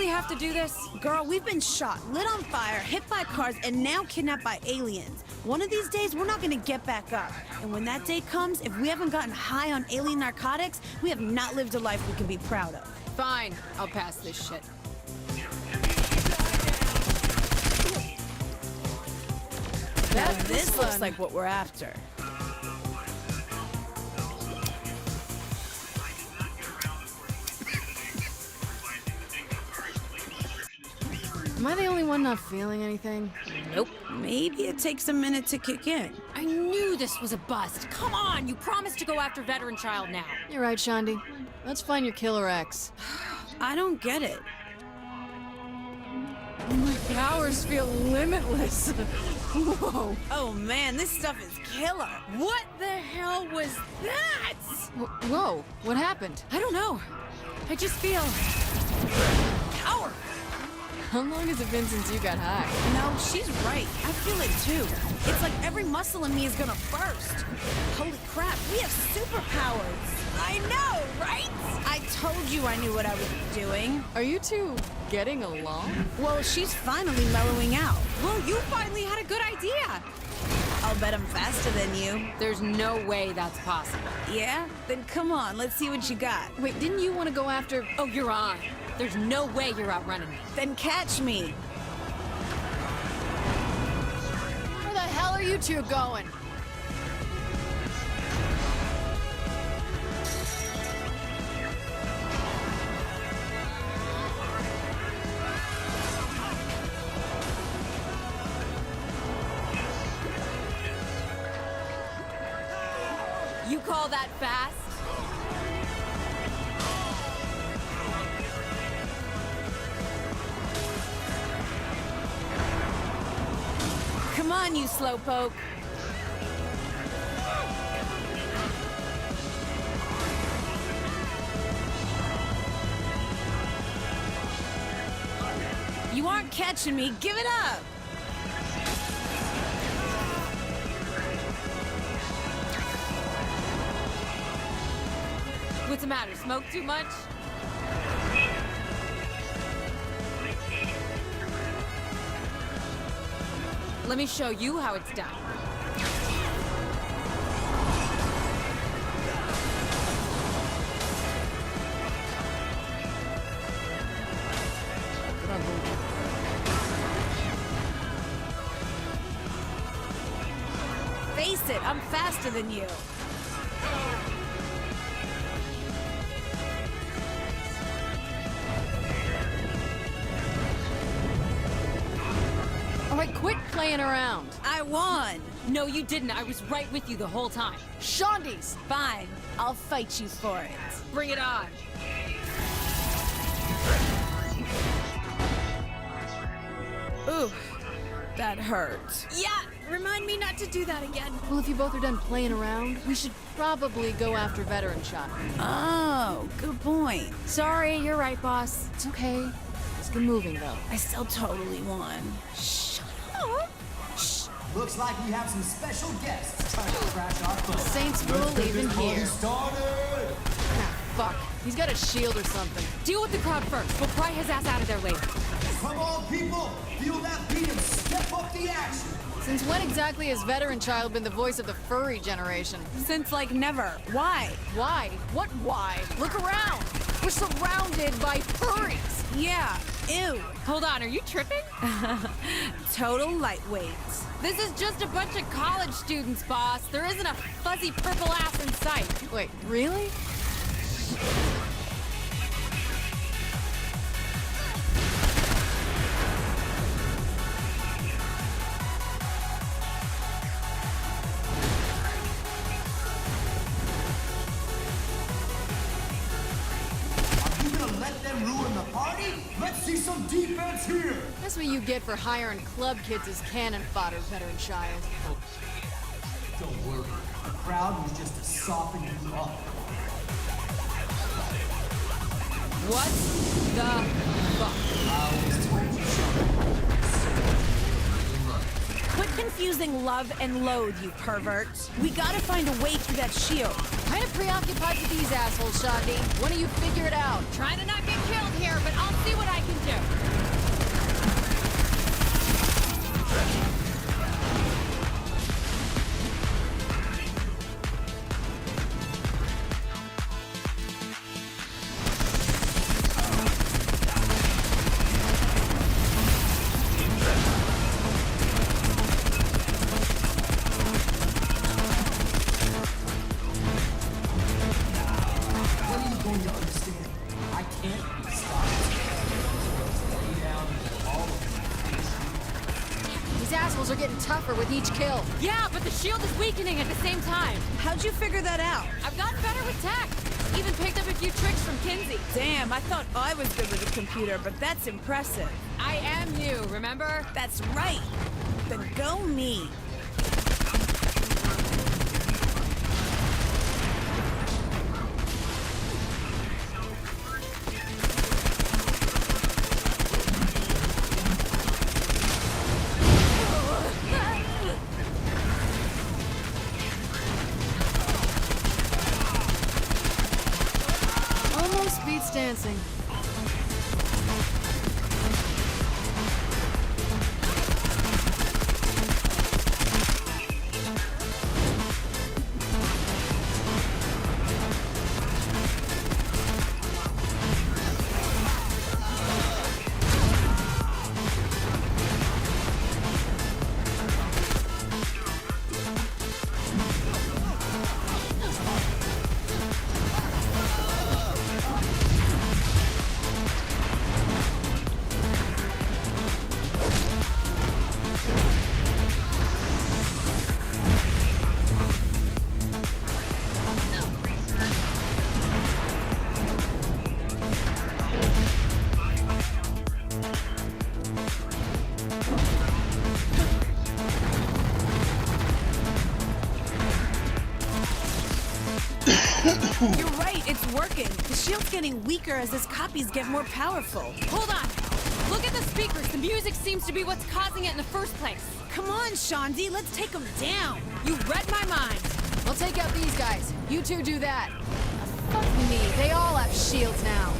Have to do this? Girl, we've been shot, lit on fire, hit by cars, and now kidnapped by aliens. One of these days, we're not gonna get back up. And when that day comes, if we haven't gotten high on alien narcotics, we have not lived a life we can be proud of. Fine, I'll pass this shit. Now this looks like what we're after. Am I the only one not feeling anything? Nope. Maybe it takes a minute to kick in. I knew this was a bust. Come on, you promised to go after Veteran Child now. You're right, Shandi. Let's find your Killer X. I don't get it. My powers feel limitless. Whoa. Oh man, this stuff is killer. What the hell was that? Whoa, what happened? I don't know. I just feel power. How long has it been since you got high? No, she's right. I feel it too. It's like every muscle in me is gonna burst. Holy crap, we have superpowers. I know, right? I told you I knew what I was doing. Are you two getting along? Well, she's finally mellowing out. Well, you finally had a good idea. I'll bet I'm faster than you. There's no way that's possible. Yeah? Then come on, let's see what you got. Wait, didn't you want to go after... Oh, you're on. There's no way you're outrunning me. Then catch me. Where the hell are you two going? You call that fast? Come on, you slowpoke. You aren't catching me. Give it up. What's the matter? Smoke too much? Let me show you how it's done. Face it, I'm faster than you. All right, quit playing around. I won. No, you didn't. I was right with you the whole time. Shandi's. Fine, I'll fight you for it. Bring it on. Ooh, that hurt. Yeah, remind me not to do that again. Well, if you both are done playing around, we should probably go after Veteran Child. Oh, good point. Sorry, you're right, boss. It's okay. Let's get moving, though. I still totally won. Shut up. Shh. Looks like we have some special guests trying to crash our phone. Saints Row leaving here. Started. Ah, fuck. He's got a shield or something. Deal with the crowd first. We'll pry his ass out of there later. Come on, people! Feel that beat and step up the action! Since when exactly has Veteran Child been the voice of the furry generation? Since, like, never. Why? Why? What why? Look around! We're surrounded by furries! Yeah, ew. Hold on, are you tripping? Total lightweights. This is just a bunch of college students, boss. There isn't a fuzzy purple ass in sight. Wait, really? Let's see some defense here! That's what you get for hiring club kids as cannon fodder, Veteran Child. Don't worry, the crowd was just to soften you up. What the fuck? I always told you something. Quit confusing love and loathe, you pervert. We gotta find a way through that shield. Kinda preoccupied with these assholes, Shandi. Why don't you figure it out? Trying to not get killed here, but I'll see what I can do. assholes are getting tougher with each kill. Yeah, but the shield is weakening at the same time. How'd you figure that out? I've gotten better with tech. Even picked up a few tricks from Kinsey. Damn, I thought I was good with a computer, but that's impressive. I am you, remember? That's right. Then go me. Almost beats dancing. You're right, it's working. The shield's getting weaker as his copies get more powerful. Hold on. Look at the speakers. The music seems to be what's causing it in the first place. Come on, Shaundi, let's take him down. You read my mind. I'll take out these guys. You two do that. Fuck me. They all have shields now.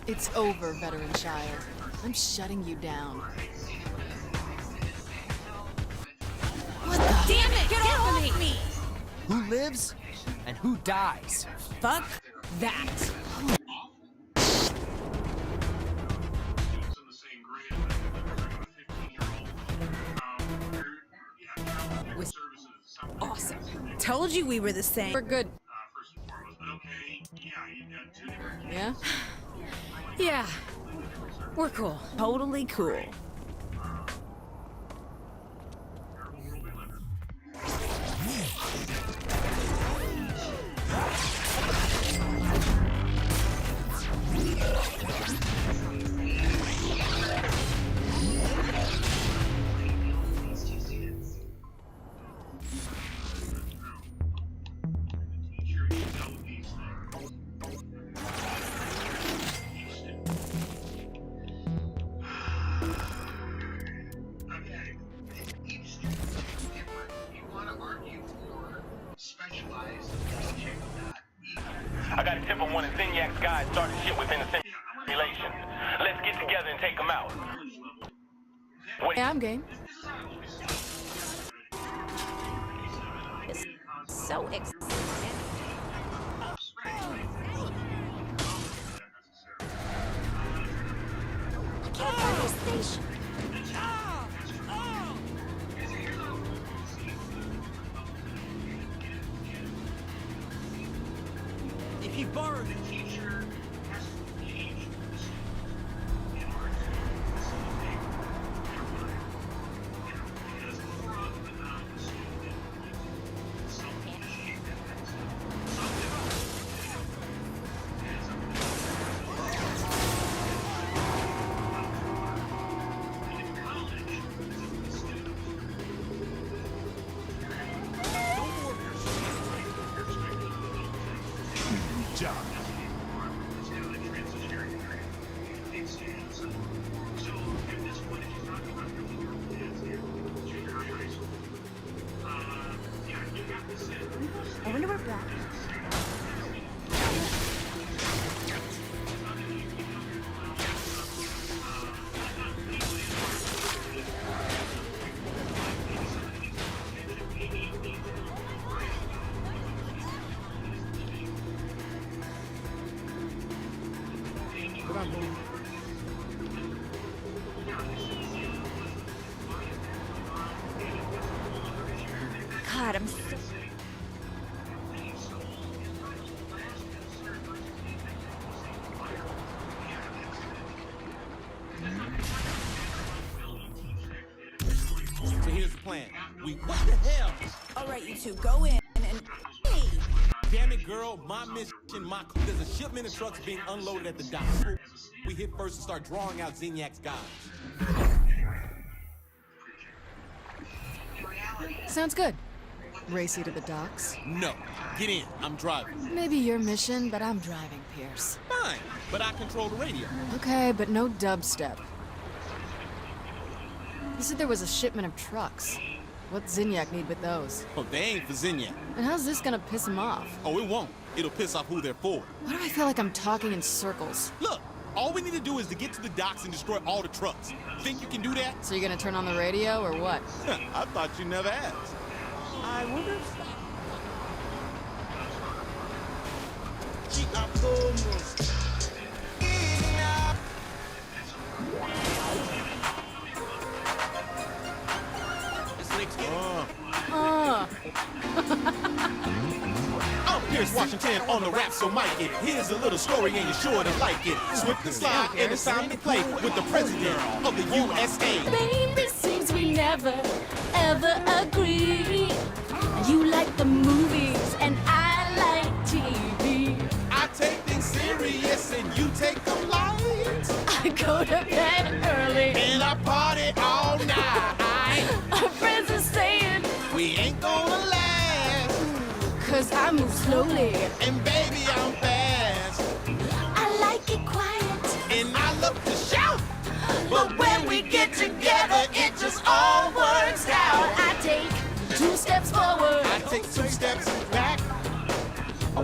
It's over, veteran child. I'm shutting you down. What the? Damn it! Get off of me! Who lives and who dies? Fuck that. Was Awesome. Told you we were the same. We're good. first and foremost, but okay, yeah, you've got two different Yeah? Yeah. We're cool. Totally cool. I got a tip on one of Zinniac's guys starting shit within the simulation. Let's get together and take them out. Yeah, I'm game. So excited. I can't find the station. If he borrowed it, I wonder where Black God, I'm so... So here's the plan. What the hell? All right, you two, go in and... Hey! Damn it, girl. My mission, there's a shipment of trucks being unloaded at the dock. We hit first and start drawing out Zinniac's guys. Sounds good. Race you to the docks. No. Get in. I'm driving. Maybe your mission, but I'm driving, Pierce. Fine. But I control the radio. Okay, but no dubstep. You said there was a shipment of trucks. What's Zinniac need with those? Oh, they ain't for Zinniac. And how's this gonna piss him off? Oh, it won't. It'll piss off who they're for. Why do I feel like I'm talking in circles? Look, all we need to do is to get to the docks and destroy all the trucks. Think you can do that? So you're gonna turn on the radio, or what? I thought you never asked. I wonder if... I'm Pierce Washington on the rap, so mic it. Here's a little story and you're sure to like it. Swift and slide and it's time to play with the president of the USA. Baby, seems we never, ever agree. You like the movies and I like TV. I take things serious and you take them light. I go to bed early and I party all night. Our friends are saying we ain't gonna last, 'cause I move slowly and baby I'm fast. I like it quiet and I love to shout, but when we get together it just all works out. I take 2 steps forward, I take 2 steps back.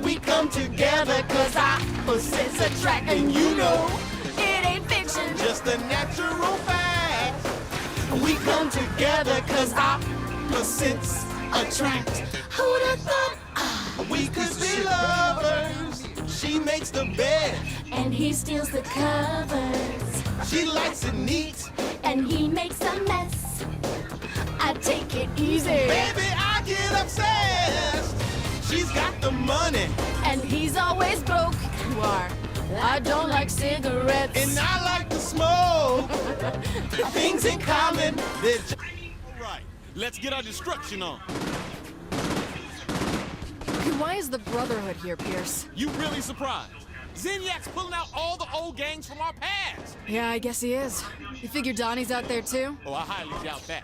we come together 'cause opposites attract, and you know a natural fact. We come together cause opposites attract. Who'd have thought we could be lovers? She makes the bed And he steals the covers. She likes it neat And he makes a mess. I take it easy. Baby, I get obsessed. She's got the money And he's always broke. You are. I don't like cigarettes. and I like to smoke. Things in common. All right, let's get our destruction on. Okay, why is the Brotherhood here, Pierce? You really surprised? Zinniac's pulling out all the old gangs from our past. Yeah, I guess he is. You figure Donnie's out there too? Oh, I highly doubt that.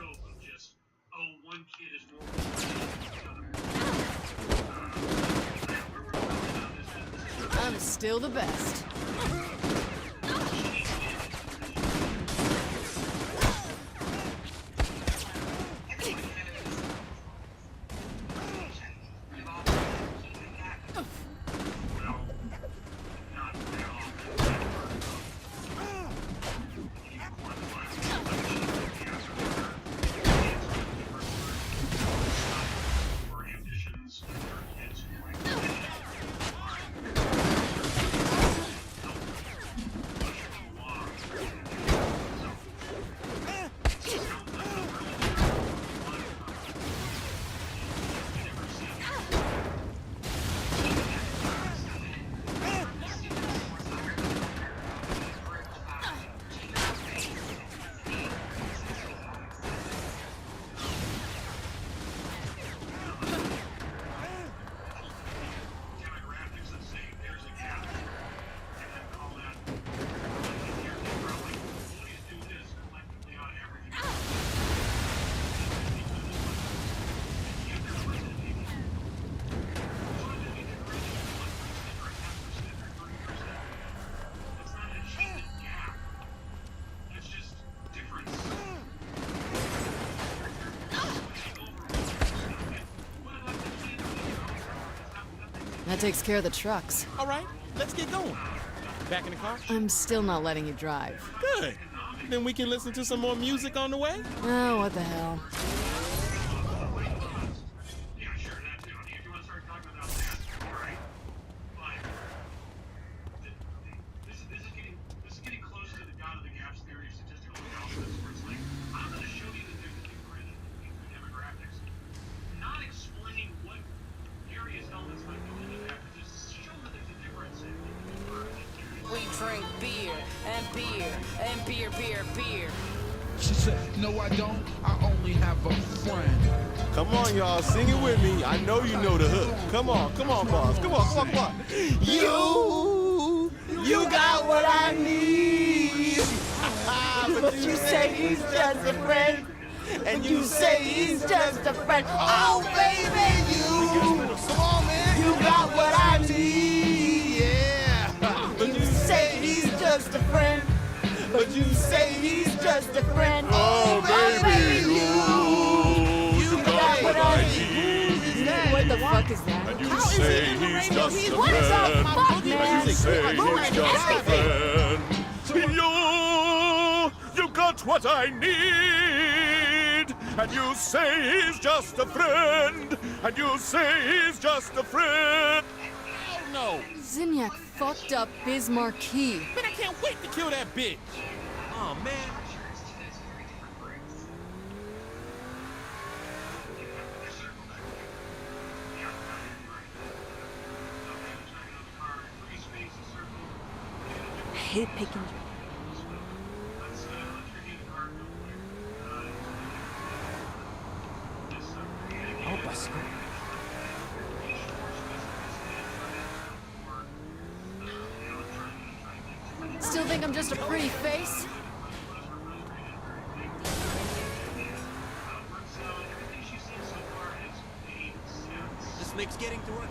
I'm still the best. That takes care of the trucks. All right, let's get going. Back in the car? I'm still not letting you drive. Good. Then we can listen to some more music on the way? Oh, what the hell. We drink beer and beer and beer, beer, beer. She said, no, I don't. I only have a friend. Come on, y'all, sing it with me. I know you know the hook. Come on, boss. Come on. You got what I need. But you say he's just a friend. And you say he's just a friend. Oh, baby, come on, man. You got what I need. Yeah. But you say he's just a friend. But you say he's just a friend. Oh, baby, you got what I need. What the fuck is that? And you say he's just a friend. Fuck, man. You say he's just a friend. You got what I need. And you say he's just a friend. And you say he's just a friend. Oh, no. Zinniac fucked up Biz Marquis. Man, I can't wait to kill that bitch. Oh, man. I hate picking. Oh, Buster. Still think I'm just a pretty face? This makes getting through it.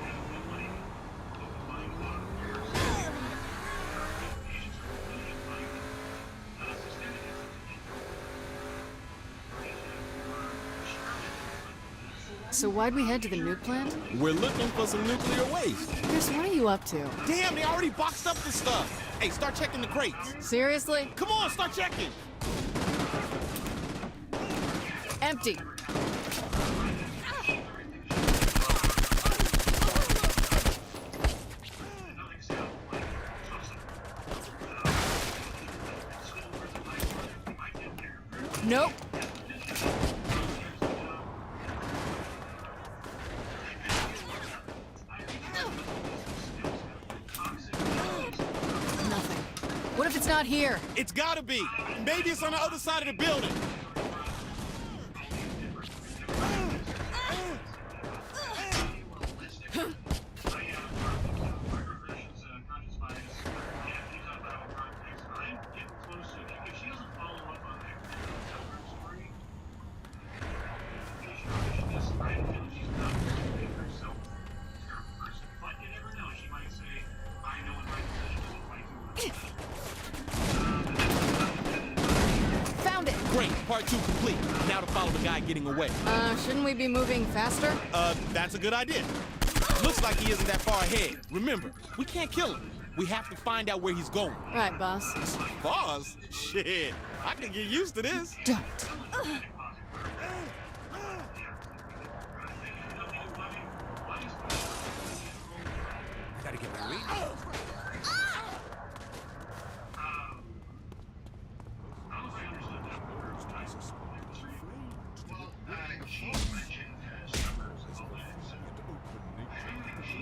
So why'd we head to the nuke plant? We're looking for some nuclear waste. Chris, what are you up to? Damn, they already boxed up the stuff. Hey, start checking the crates. Seriously? Come on, start checking. Empty. Nope. Nothing. What if it's not here? It's gotta be. Maybe it's on the other side of the building. Found it. Great, part 2 complete. Now to follow the guy getting away. Shouldn't we be moving faster? That's a good idea. Looks like he isn't that far ahead. Remember, we can't kill him. We have to find out where he's going. Right, boss. Boss? Shit, I can get used to this. Don't. Gotta get my read.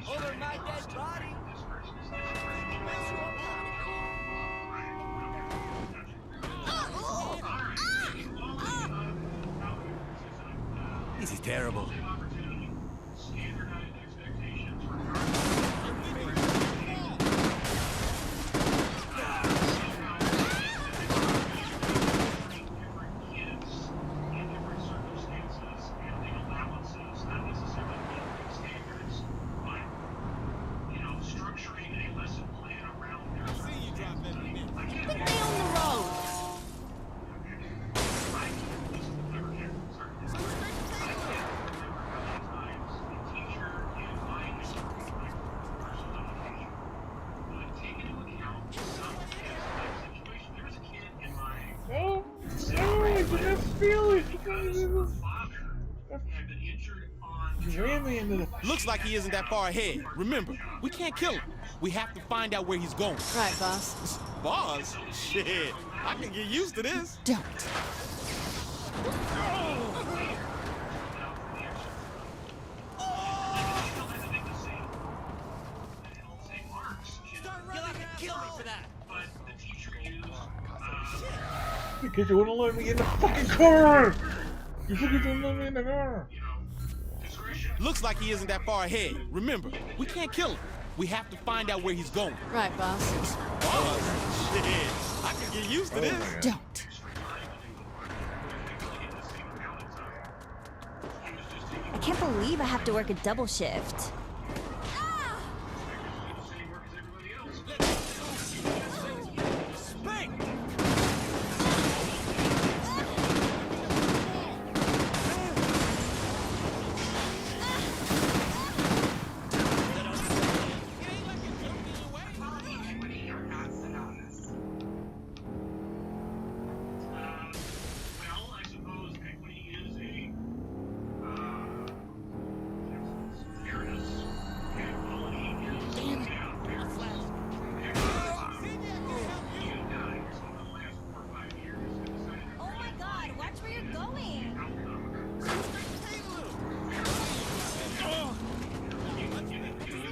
Over my dead body. This is terrible. Looks like he isn't that far ahead. Remember, we can't kill him. We have to find out where he's going. Right, boss. Boss? Shit, I can get used to this. Don't. You'll have to kill me for that. Because you wouldn't let me in the fucking car! You fucking didn't let me in the car! Looks like he isn't that far ahead. Remember, we can't kill him. We have to find out where he's going. Right, boss. Boss? Shit, I can get used to this. Don't. I can't believe I have to work a double shift.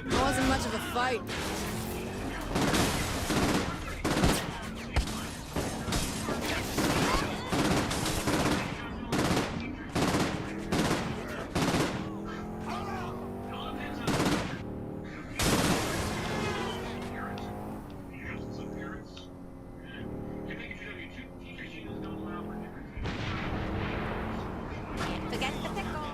Wasn't much of a fight. Forget the pickles.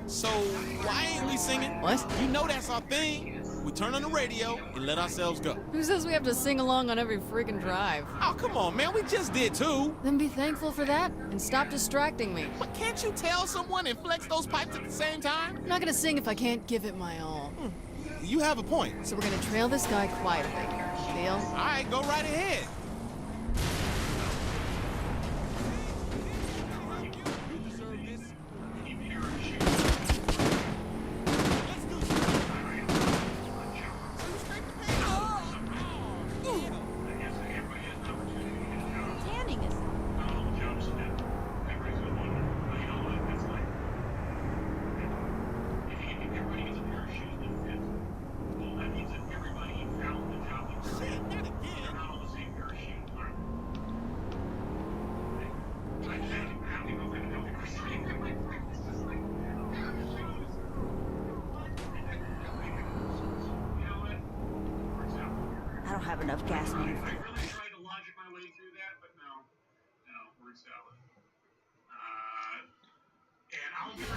So, why ain't we singing? What? You know that's our thing. we turn on the radio and let ourselves go. Who says we have to sing along on every freaking drive? Oh, come on, man, we just did too. Then be thankful for that and stop distracting me. But can't you tell someone and flex those pipes at the same time? I'm not gonna sing if I can't give it my all. You have a point. So we're gonna trail this guy quietly. Deal? All right, go right ahead. I don't have enough gas money. I really tried to logic my way through that, but no, word salad. And I'll give her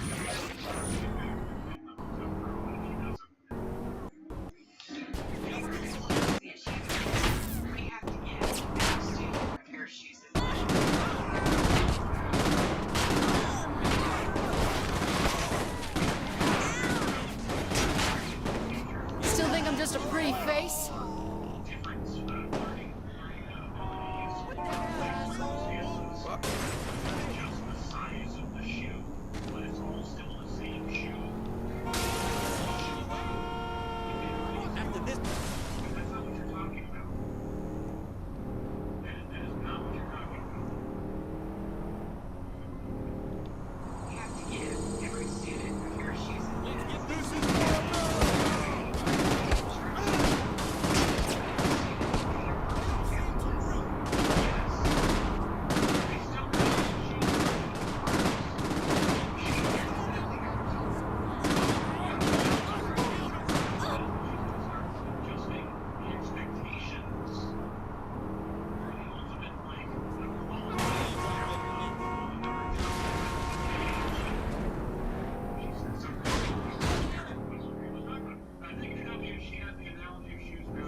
Still think I'm just a pretty face?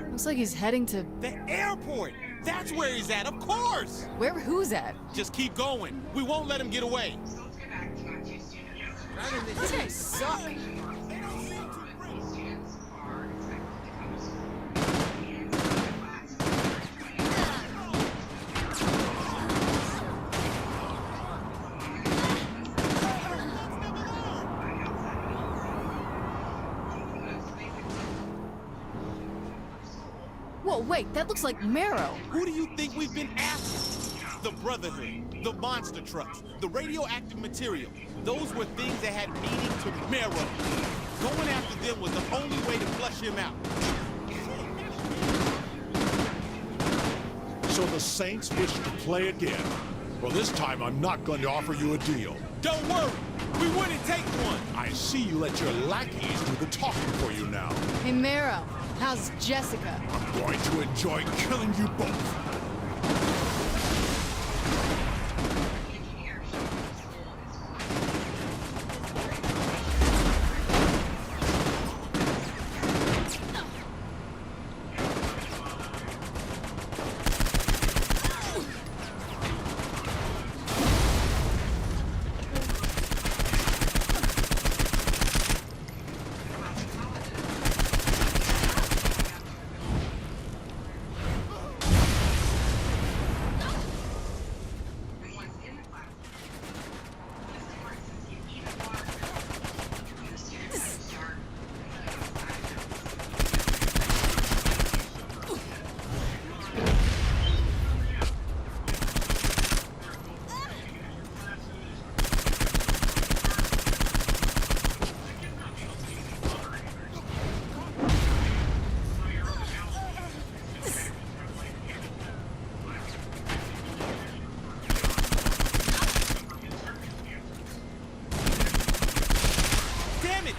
Looks like he's heading to the airport. That's where he's at, of course. Where? Who's at? Just keep going. We won't let him get away. These guys suck. Whoa, wait, that looks like Marrow. Who do you think we've been after? The Brotherhood, the monster trucks, the radioactive material. Those were things that had meaning to Marrow. Going after them was the only way to flush him out. So the Saints wish to play again. Well, this time I'm not going to offer you a deal. Don't worry, we wouldn't take one. I see you let your lackeys do the talking for you now. Hey, Marrow, how's Jessica? I'm going to enjoy killing you both.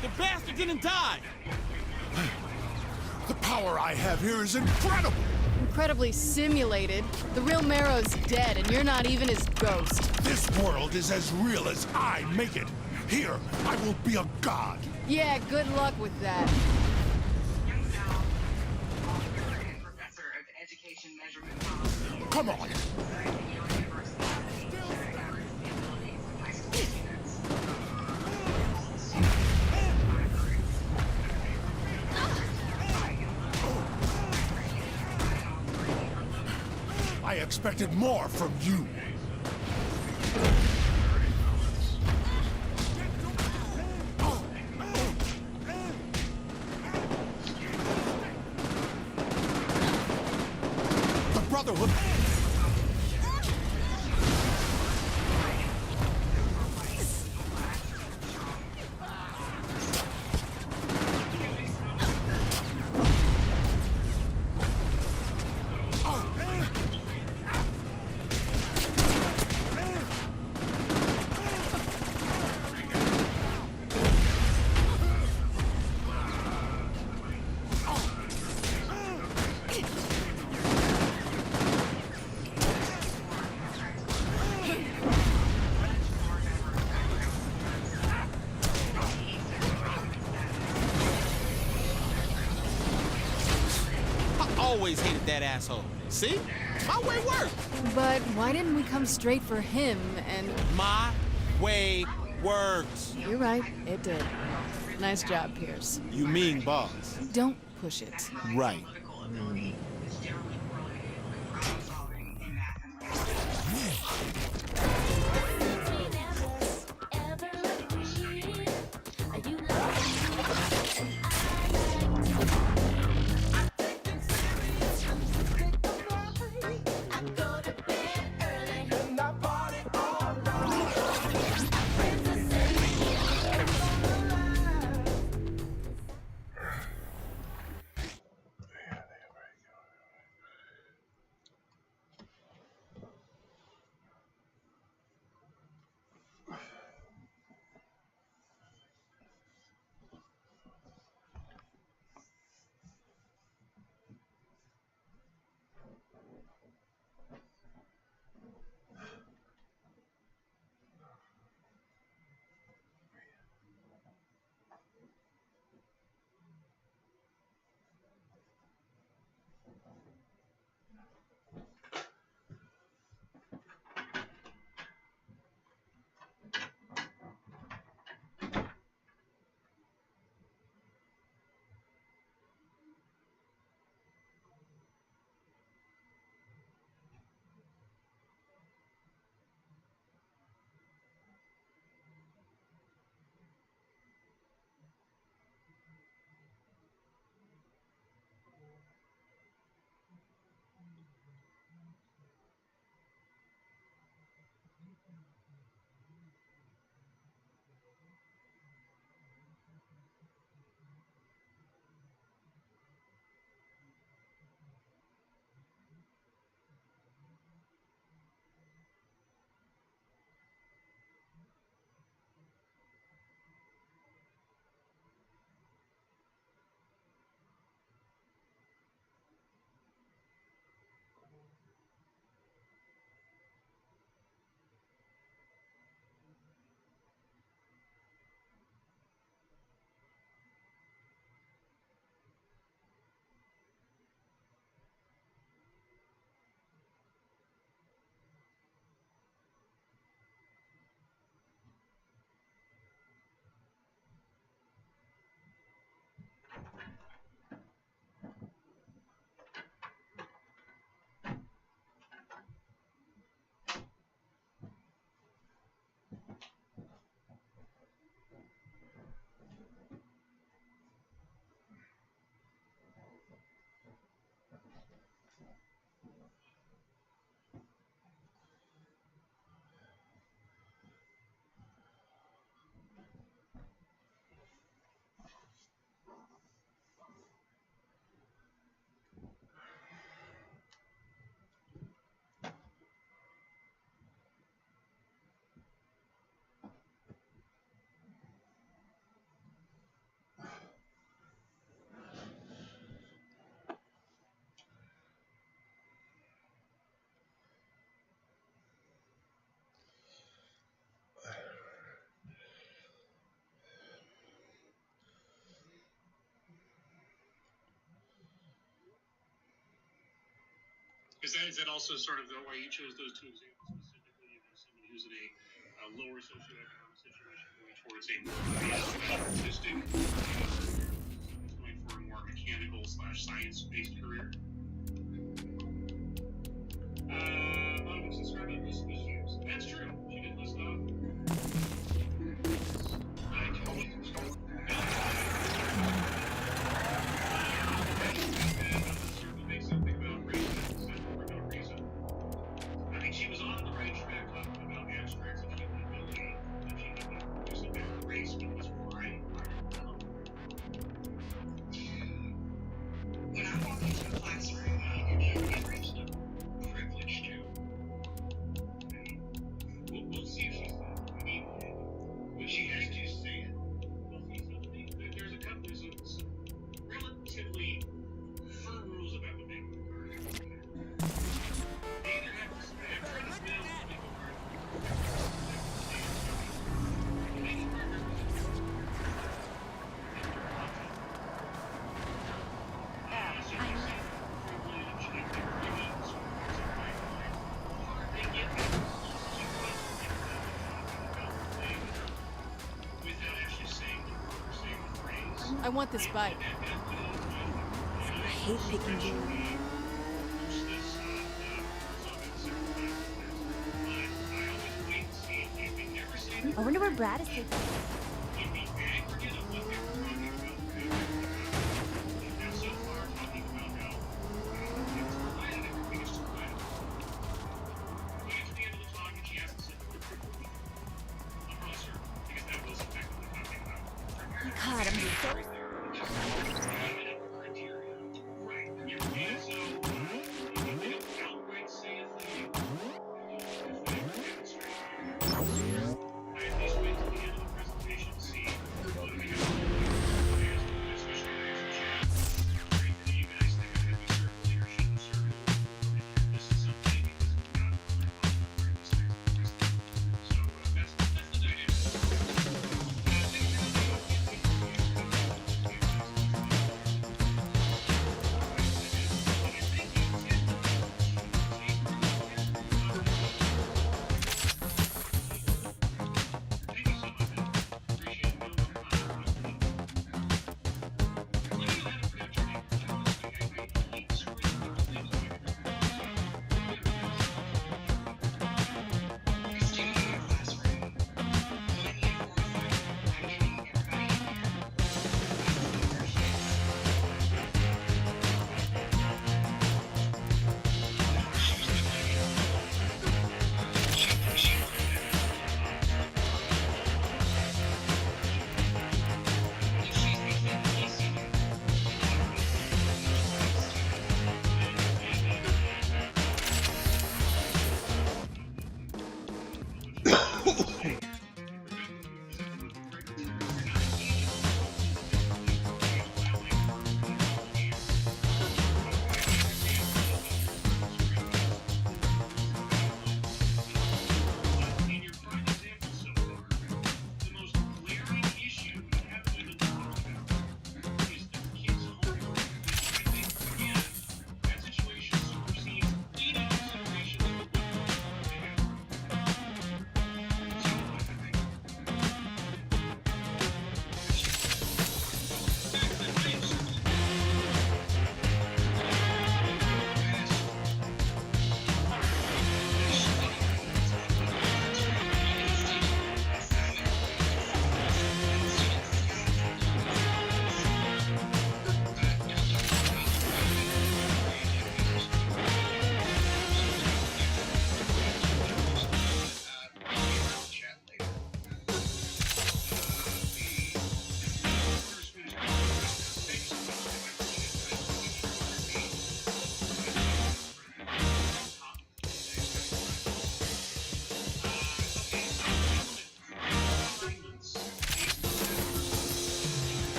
The bastard didn't die! The power I have here is incredible! Incredibly simulated. The real Marrow's dead, and you're not even his ghost. This world is as real as I make it. Here, I will be a god. Yeah, good luck with that. Come on. I expected more from you. The Brotherhood. Always hated that asshole. See? My way worked. But why didn't we come straight for him and... My way works. You're right, it did. Nice job, Pierce. You mean boss? Don't push it. Right. Is that also sort of the way you chose those two examples specifically? You know, somebody who's in a lower socioeconomic situation going towards a more artistic, going for a more mechanical / science-based career. Mom was described as misuse. That's true. She did list off. I think she was on the right track talking about abstract ability. That she didn't do something about race, but it was right. When I walk into a classroom, I've reached a privilege to. We'll see if she's that. I mean, when she has to say it, we'll see something. There's some relatively firm rules about the big word. They either have to try to spell the big word. The big word represents I want this bike. I hate picking jewelry. I wonder where Brad is taking us. God, I'm so...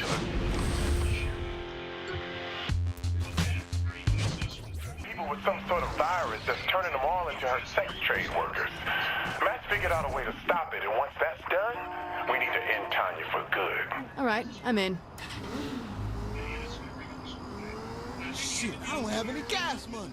to the people with some sort of virus that's turning them all into her sex trade workers. Matt's figured out a way to stop it, and once that's done, we need to end Tanya for good. All right, I'm in. Shit, I don't have any gas money.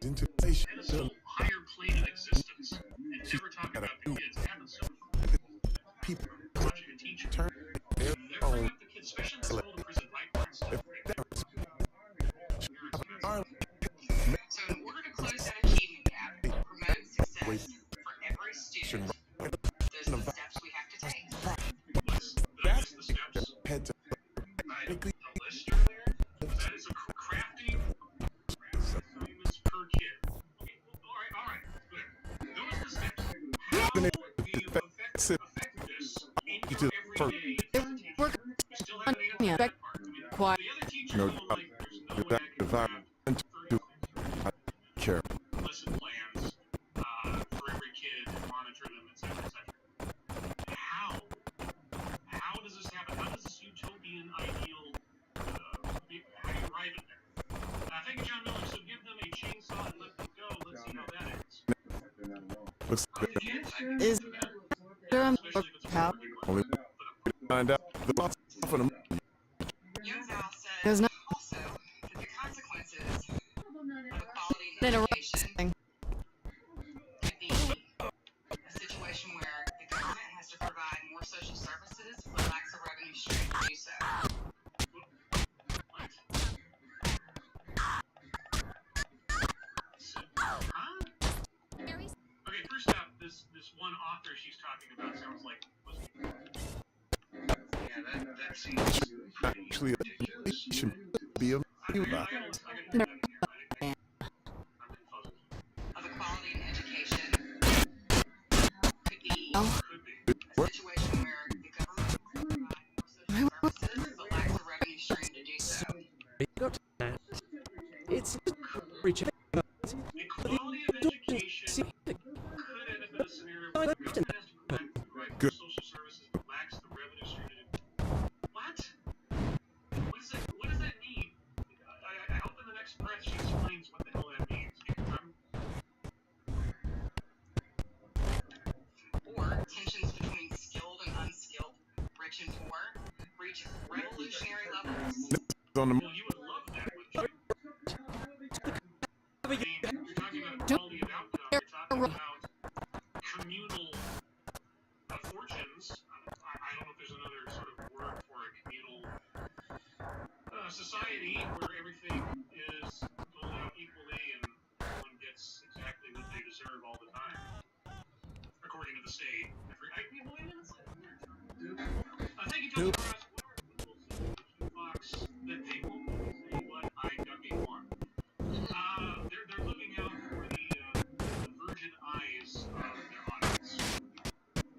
Into a higher plane of existence and never talk about the kids. It happens so people watching a teacher. They bring up the kids, especially in the school to prison pipeline stuff. So in order to close that achievement gap, promote success for every student, those are the steps we have to take. That's the steps. The list earlier, that is a crafting per kid. Okay, all right, good. Those are the steps. How do you affect this in your everyday? You still have an answer part. The other teachers don't like, there's no way I can care. Listen, Looks like Is there a how? only find out the boss for the There's no Also, that the consequences of equality in interrupting. could be a situation where the government has to provide more social services but lacks a revenue stream to do so. Okay, first off, this one author she's talking about sounds like that seems actually should be a Of equality in education could be a situation where the government will provide more social services but lacks a revenue stream to do so. It's equality of education could end up in a scenario where the government has to provide more social services but lacks the revenue stream to do. What? What does that mean? I hope in the next breath she explains what the hell that means. Or tensions between skilled and unskilled, rich and poor, reach revolutionary levels. on the You would love that, wouldn't you? I mean, you're talking about quality of outcome. You're talking about communal fortunes. I don't know if there's another sort of word for a communal society where everything is doled out equally and everyone gets exactly what they deserve all the time, according to the state. Thank you, Tony Cross. Fox, that they won't say what I want. They're looking out for the virgin eyes of their audience.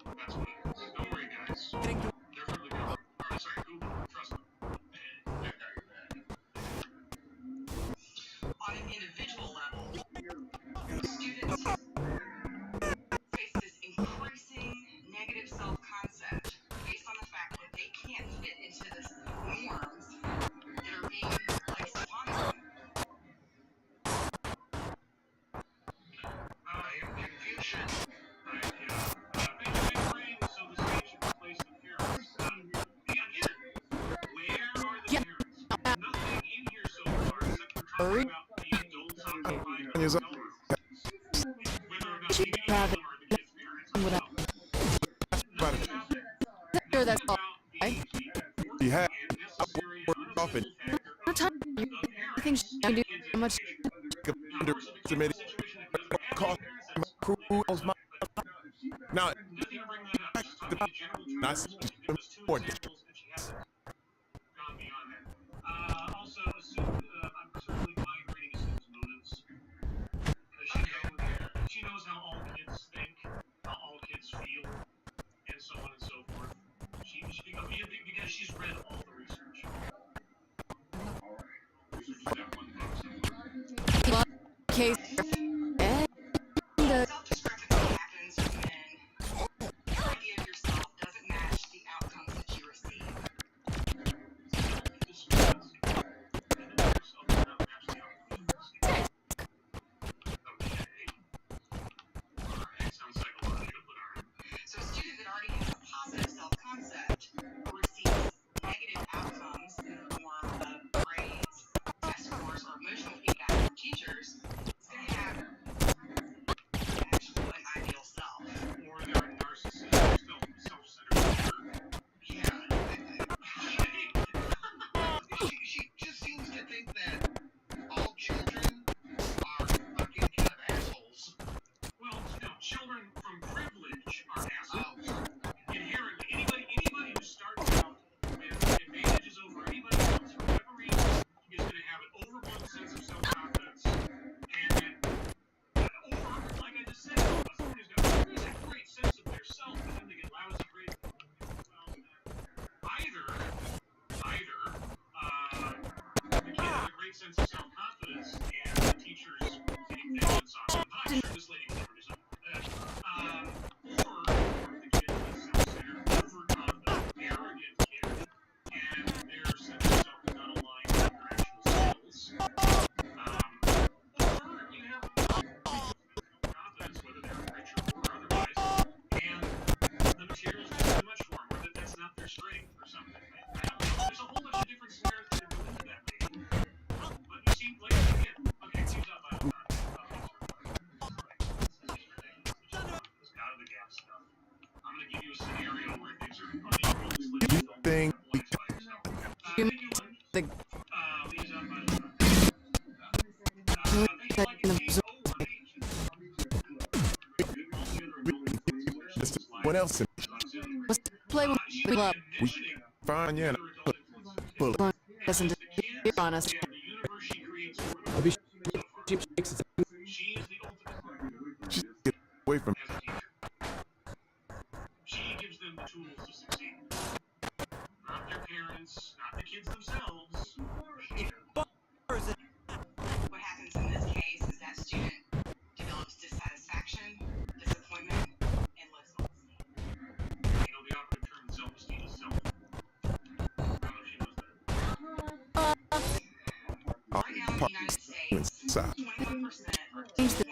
That's what it is. Don't worry, guys. They're from the government. Sorry, Google. Trust me. On an individual level, students face this increasing negative self-concept based on the fact that they can't fit into the norms that are being placed upon them. In future, right? Yeah. Big brain, so the state should replace the parents. Again, where are the parents? Nothing in here so far except for talking about the adults occupying the adults. Whether or not maybe the Have children are the kids' parents. Sure, that's all. Right? He had off and I think she can do much. underestimated cost who owns my now not important. Also, I'm certainly migrating Assume's motives. She knows how all kids think, how all kids feel, and so on and so forth. Because she's read all the research. Case. Self-destructive happens when your idea of yourself doesn't match the outcomes that you receive. So a student that already has a positive self-concept receives negative outcomes in the form of grades, test scores, or emotional feedback from teachers. It's going to have actual and ideal self. Or they're a narcissist, self-centered. Yeah. She just seems to think that all children are fucking kind of assholes. Well, no, children from privilege are assholes. Inherently, anybody who starts out with advantages over anybody else for whatever reason is going to have an overblown sense of self-confidence. And or, like I just said, someone who's got a really great sense of their self, but then they get lousy grades. Well, either the kid has a great sense of self-confidence and the teacher's getting vengeance on them. I'm not sure this lady would ever do something like that. Or the kid is self-centered, overconfident, arrogant kid, and their sense of self is not aligned with their actual skills. Or you have confidence, whether they're rich or poor. gap stuff. I'm gonna give you a scenario where things are unequal. You think what else? Let's play with the club. We fine, yeah. Listen to be honest. I'll be shakes its Just get away from She gives them the tools to succeed. Not their parents, not the kids themselves. What happens in this case is that student develops dissatisfaction, disappointment, and low self-esteem. You know, the operative term in self-esteem is self. I don't know if she knows that. Right now in the United States, 21% or 2.9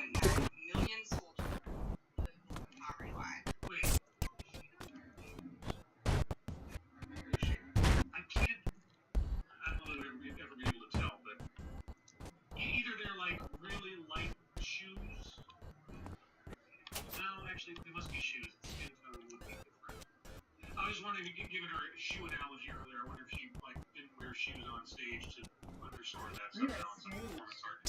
million school children live below the poverty line. Wait. I can't. I don't know if we'll ever be able to tell, but either they're like really light shoes. No, actually, they must be shoes. The skin tone would be different. I was wondering, given her shoe analogy earlier, I wonder if she like didn't wear shoes on stage to underscore that somehow in some performance art.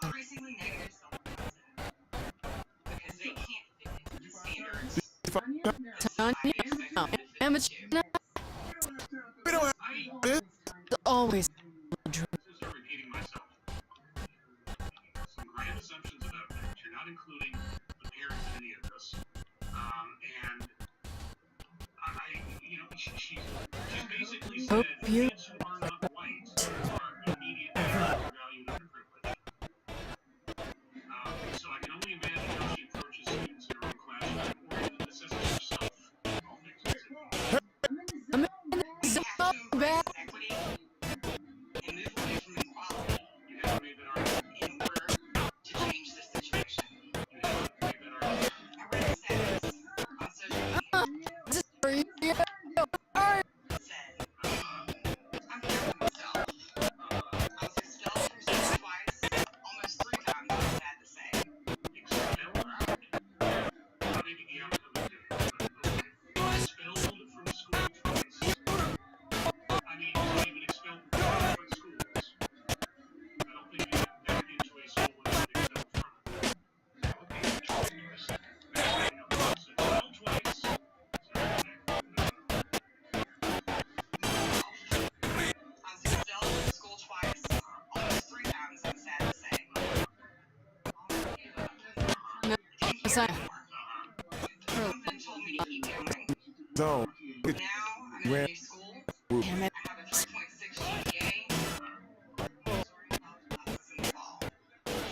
Increasingly negative self-esteem because they can't fit into the standards. We don't have always Repeating myself. Some grand assumptions about things. You're not including the parents in any of this. And she's basically said kids who are not white are immediately undervalued and underprivileged. So I can only imagine how she approaches students in her own classroom or even assesses herself. All things considered. Equity and move away from inequality. You have to make that argument in order to change the situation. You have to make that argument. I read a status on social media. Said, I'm proud of myself. I was expelled from school twice, almost 3 times, I'm sad to say. Expelled? Maybe the outcome is different, but okay. Expelled from school twice. I mean, you can't even expel from different schools. I don't think you get back into a school and then expelled from it. That would be interesting. So expelled twice. I was expelled from school twice, almost 3 times, I'm sad to say. Something told me to keep going. so Now I'm in a new school. I have a 3.6 GPA. Sorry about us in the fall.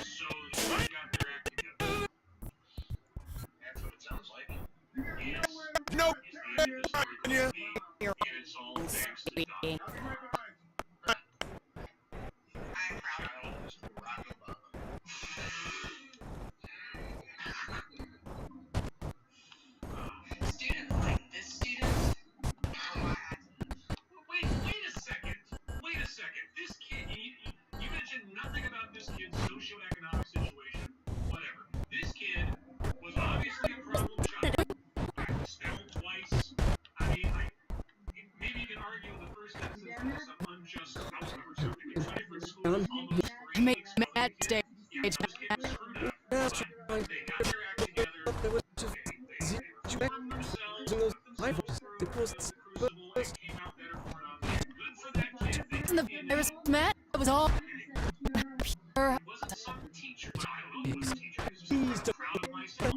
So they got their act together. That's what it sounds like. Yes. Nope. Is the end of the story going to be, and it's all thanks to Doc. I'm proud of you. Students like this student are my Wait a second. This kid, you mentioned nothing about this kid's socioeconomic situation. Whatever. This kid was obviously a problem child. Expelled twice. I mean, maybe you can argue in the first instance there was some unjust outcome or something. In 2 different schools, almost 3 mad stage. Yeah, this kid was screwed up. They got their act together. They reformed themselves, put themselves through the crucible, and came out better for it on the end. Good for that kid. Wasn't the virus mad? It was all pure. Wasn't some teacher, I don't know who was the teacher, he was just proud of myself.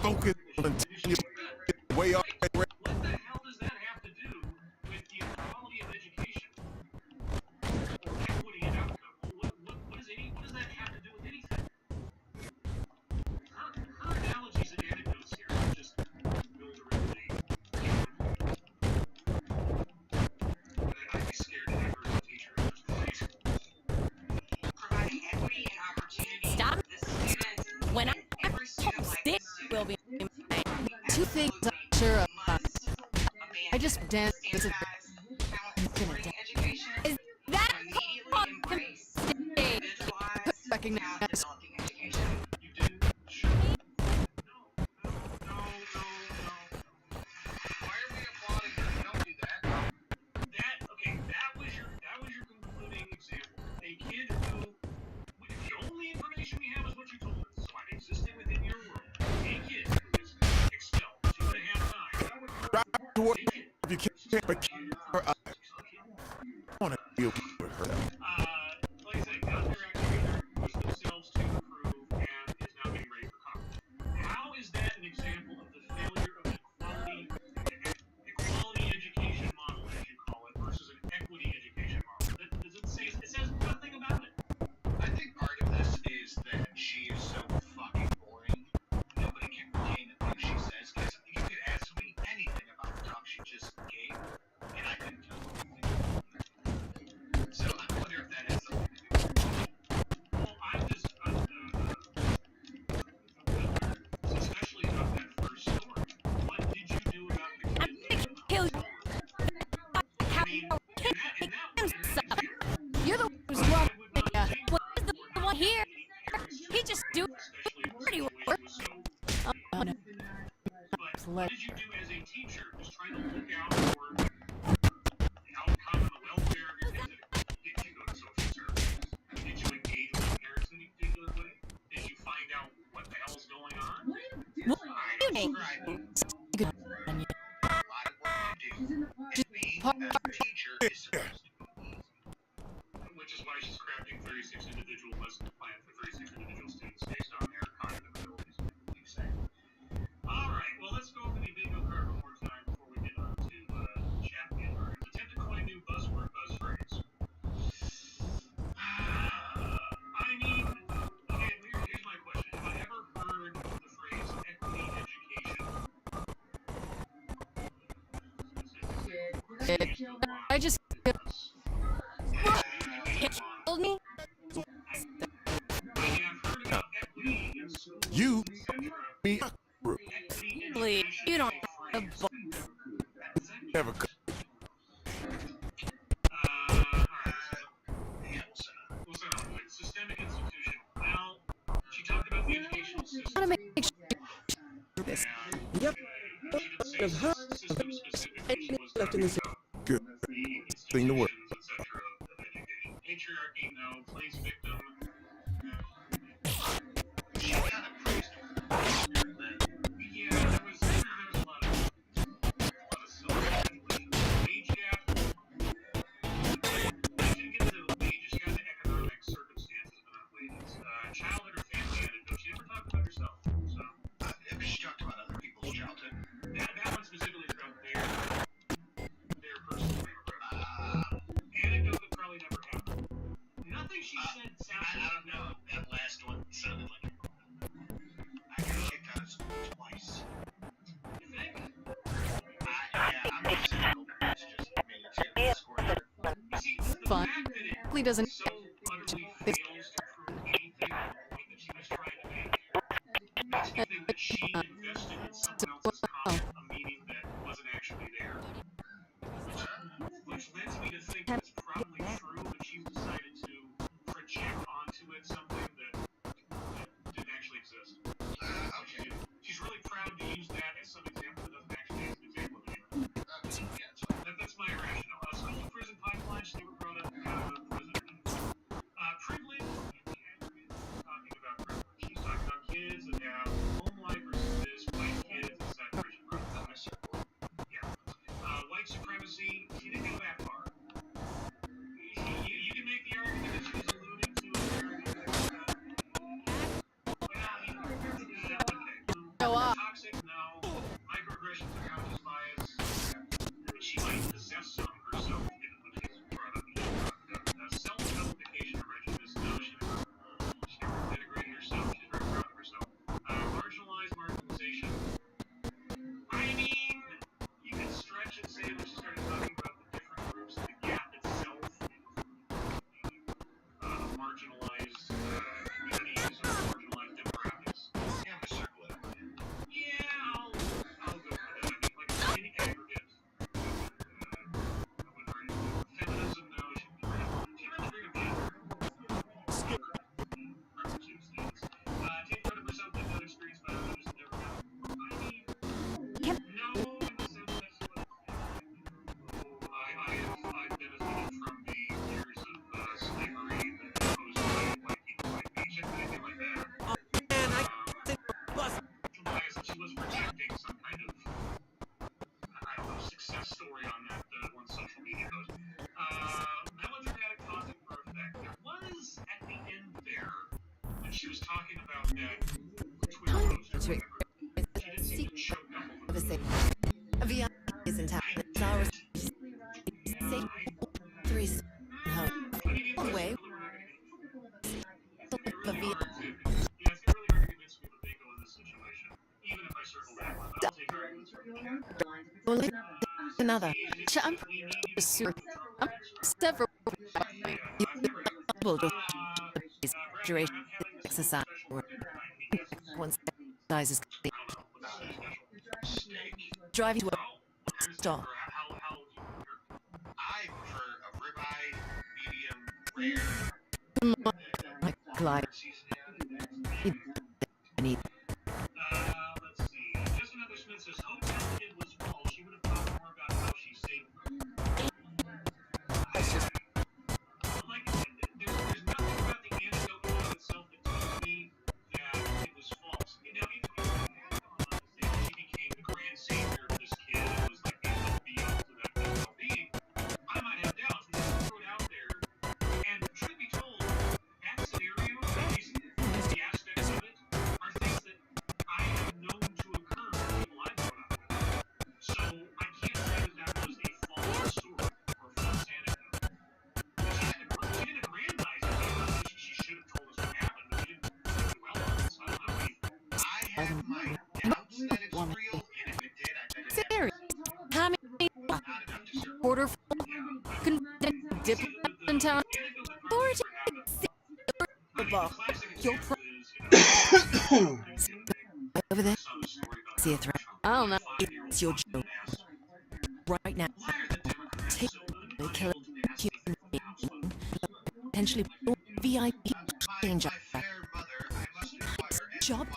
focus on your way off. What the hell does that have to do with the quality of education? Equity and outcome. What does that have to do with anything? Her analogies and anecdotes here are just build originally. I'd be scared to have her as a teacher. That's great. Providing equity and opportunity. Stop. This student, When every student like this this student will be 2 things I'm sure about. I just danced. standardized, talent-supporting education. Is that Immediately embrace What if you can't but keep her eye? I want to deal with her. Like I said, got their activator, pushed themselves to improve, and is now getting ready for college. How is that an example of the failure of an equality education model, as you call it, versus an equity education model? Does it say? It says nothing about it. I think part of this is that she is so fucking boring. Nobody can retain the things she says, because you could ask me anything about the talk she just gave, and I couldn't tell you anything. So I wonder if that has something to do with it. Well, especially about that first story. What did you do about the kid? Kill you. You're the one who's wrong. What is the one here? He just do dirty work. Oh no. But what did you do as a teacher who's trying to look out for the outcome and the welfare of your kids? Did you go to social services? Did you engage with the parents in a particular way? Did you find out what the hell's going on? What do you mean? Good on you. A lot of work to do, and being a teacher is supposed to be easy. Which is why she's crafting 36 individual lesson plans for 36 individual students based on their cognitive abilities. You say. All right, well, let's go over the bingo card one more time before we get on to chat bingo. Attempt to coin a new buzzword, buzzphrase. I mean, okay, here's my question. Have I ever heard the phrase equity education? I just Told me? You me Please, you don't have a never Systemic institution. Well, she talked about the educational system. want to make sure this. Yep. Of her. Left in the good thing to work. Patriarchy, no. Plays victim. She kind of praised her. Yeah, there was a lot of self-manipulation. Wage gap. She didn't get into wages. She got into economic circumstances, but not wages. Childhood or family anecdote. She never talked about herself. So. She talked about other people's childhood. That one specifically about their personal frame of reference. Anecdote that probably never happened. Nothing she said sounded. I don't know. That last one sounded like I got kicked out of school twice. You think? I'm not saying it's just me. It's score. You see, the Fun. fact that it Really doesn't. so utterly fails to prove anything the point that she was trying to make makes me think that she invested in someone else's comment a meaning that wasn't actually there. Which lends me to think that it's probably true, but she's decided to project onto it something that didn't actually exist. She's really proud to use that as some example that doesn't actually have an example of anything. That's my rationale. School to prison pipeline, she never brought up prison. Privilege, talking about privilege. She's talking about kids that have home life versus this, white kids inside prison. Yeah. White supremacy, she didn't go that far. You can make the argument that she was alluding to toxic, no. Microaggressions are conscious bias. She might possess some herself, given what she's brought up. Self-justification or prejudice, no, she never denigrated herself. She's very proud of herself. Marginalization. I mean, you can stretch and say that she started talking about the different groups, the gap itself, marginalized communities or marginalized demographics. Yeah, I'm gonna circle it. Yeah, I'll go for that. I mean, like in aggregate, and she was talking about that Twitter post or whatever. She didn't seem to choke up over it. A VIP is in town. It's ours. Say 3 home. All the way. The VIP. Yeah, it's really hard to convince people that they go in this situation, even if I circle back. I'll take arguments. Another. I'm super. I'm several. Duration exercise. Once exercise is driving to a stop. I prefer a ribeye, medium, rare. Glide. Let's see. Just another Smith says, Hotel Kid was false. She would have talked more about how she saved her. That's just. Like, there's nothing about the anecdote in itself that tells me that it was false. You know, she became the grand savior of this kid. It was like the end all be all to that mental being. I might have doubts, but just throw it out there. And truth be told, that scenario, the aspects of it, are things that I have known to occur with people I've grown up with. So I can't say that was a false story or a false anecdote. She didn't aggrandize it. She should have told us what happened, but she didn't do it well on it, so I don't know. I have my doubts that it's real, and if it did, I bet it Serious. How many quarter diplomat in town? Authority. Your over there. See a threat. I don't know. It's your job. Right now. Take the killer human being. Potentially VIP danger. Job.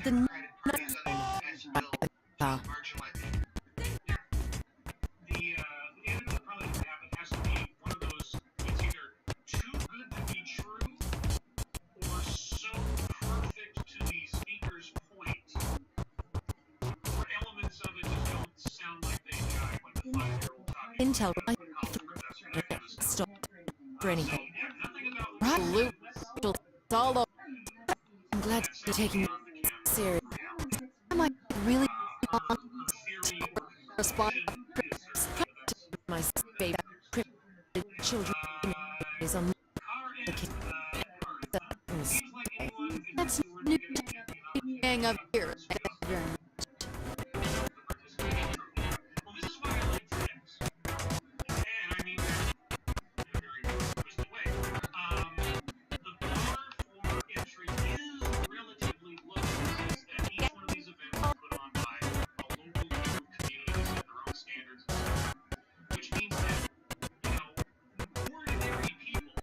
The next the anecdote probably doesn't happen. It has to be one of those, it's either too good to be true or so perfect to the speaker's point, or elements of it just don't sound like they jive, like the 5-year-old talking. Intel. Stop for anything. Nothing about Right. All over. I'm glad you're taking it serious. Am I really respond to my baby children is on the kid. That's new gang up here. Well, this is why I like friends. And I mean that in a very twisted way. The bar for entry is relatively low. It's that each one of these events is put on by a local group of communities with their own standards and stuff. Which means that, you know, ordinary people,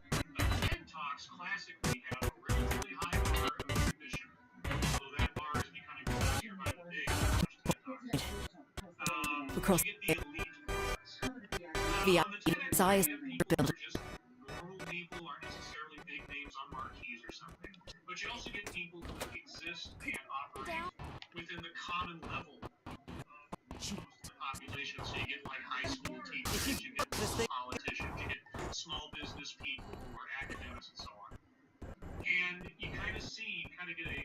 TED Talks classically have a relatively high bar of exhibition. Although that bar is becoming classier by the day. Across the VIP size build. Normal people aren't necessarily big names on marquees or something. But you also get people who exist and operate within the common level of the population. So you get like high school teachers, you get politicians, you get small business people who are academics and so on. And you kind of get a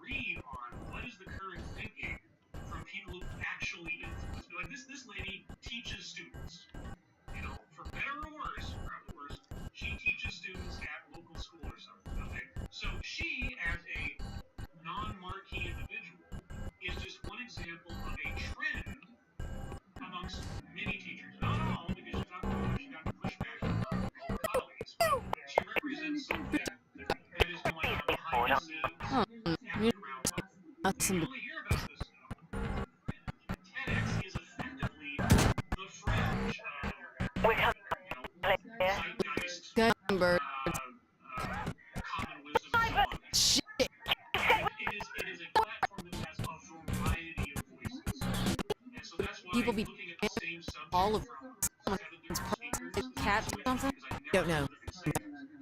read on what is the current thinking from people who actually influence. Like this lady teaches students, you know, for better or worse, she teaches students at local school or something, okay? So she, as a non-marquee individual, is just one example of a trend amongst many teachers. Not all, because she got pushback from her colleagues. She represents something that is going on behind the scenes. Awesome. You only hear about this stuff. TEDx is effectively the fringe of, zeitgeist, Gunbird. common wisdom, and so on. Shit. It is a platform that has a variety of voices. And so that's why People be looking at the same subject all of from 7 different speakers, cat or something. Don't know.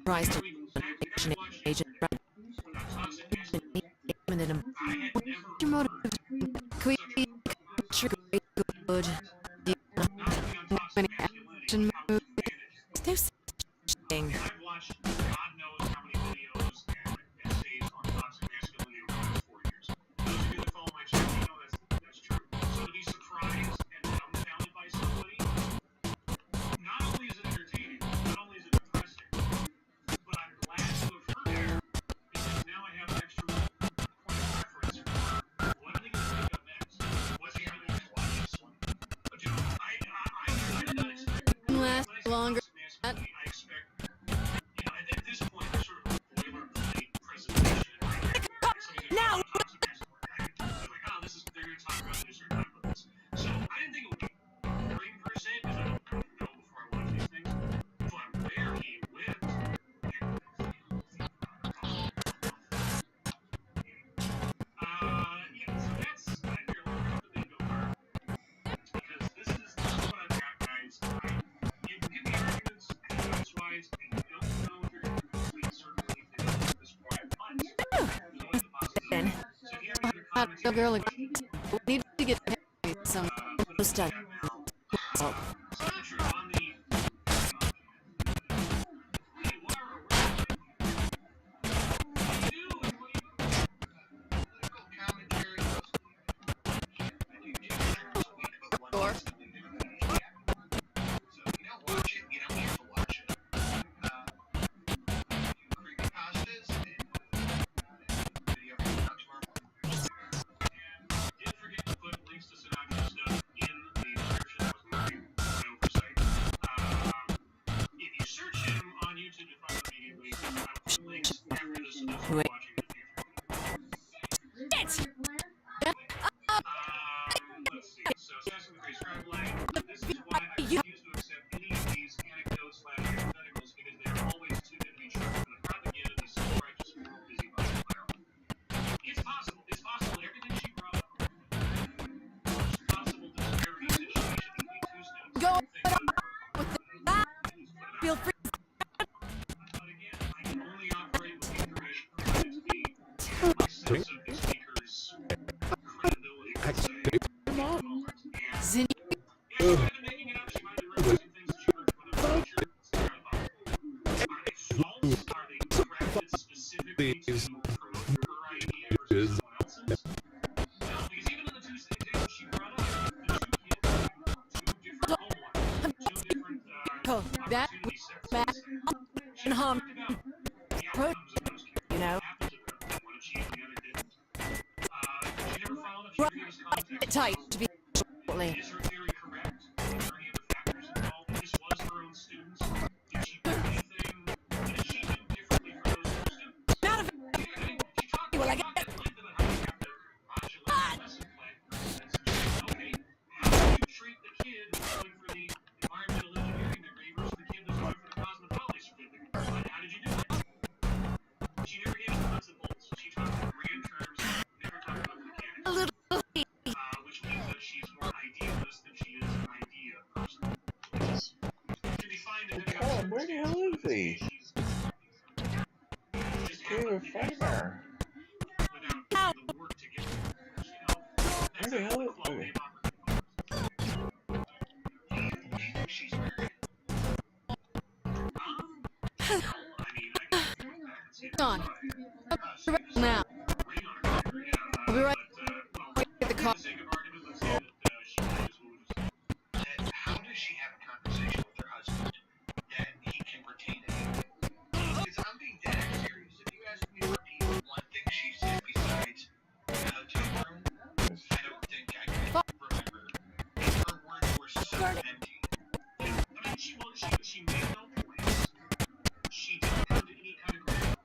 Rise to agent. And then your motive. Quick. Good. Many action movies. There's thing. I've watched God knows how many videos and hot girl again. We need to get some stuff. Feel free. That and you know, tight to be shortly. Where the hell is he? Can't find her. Where the hell is he? On. Now. I'll be right at the car. How does she have a conversation with her husband that he can retain it? Because I'm being dead serious. If you ask me to repeat one thing she said besides the hotel room, I don't think I can remember. Her words were so empty. I mean, she made no points. She didn't come to any kind of agreement.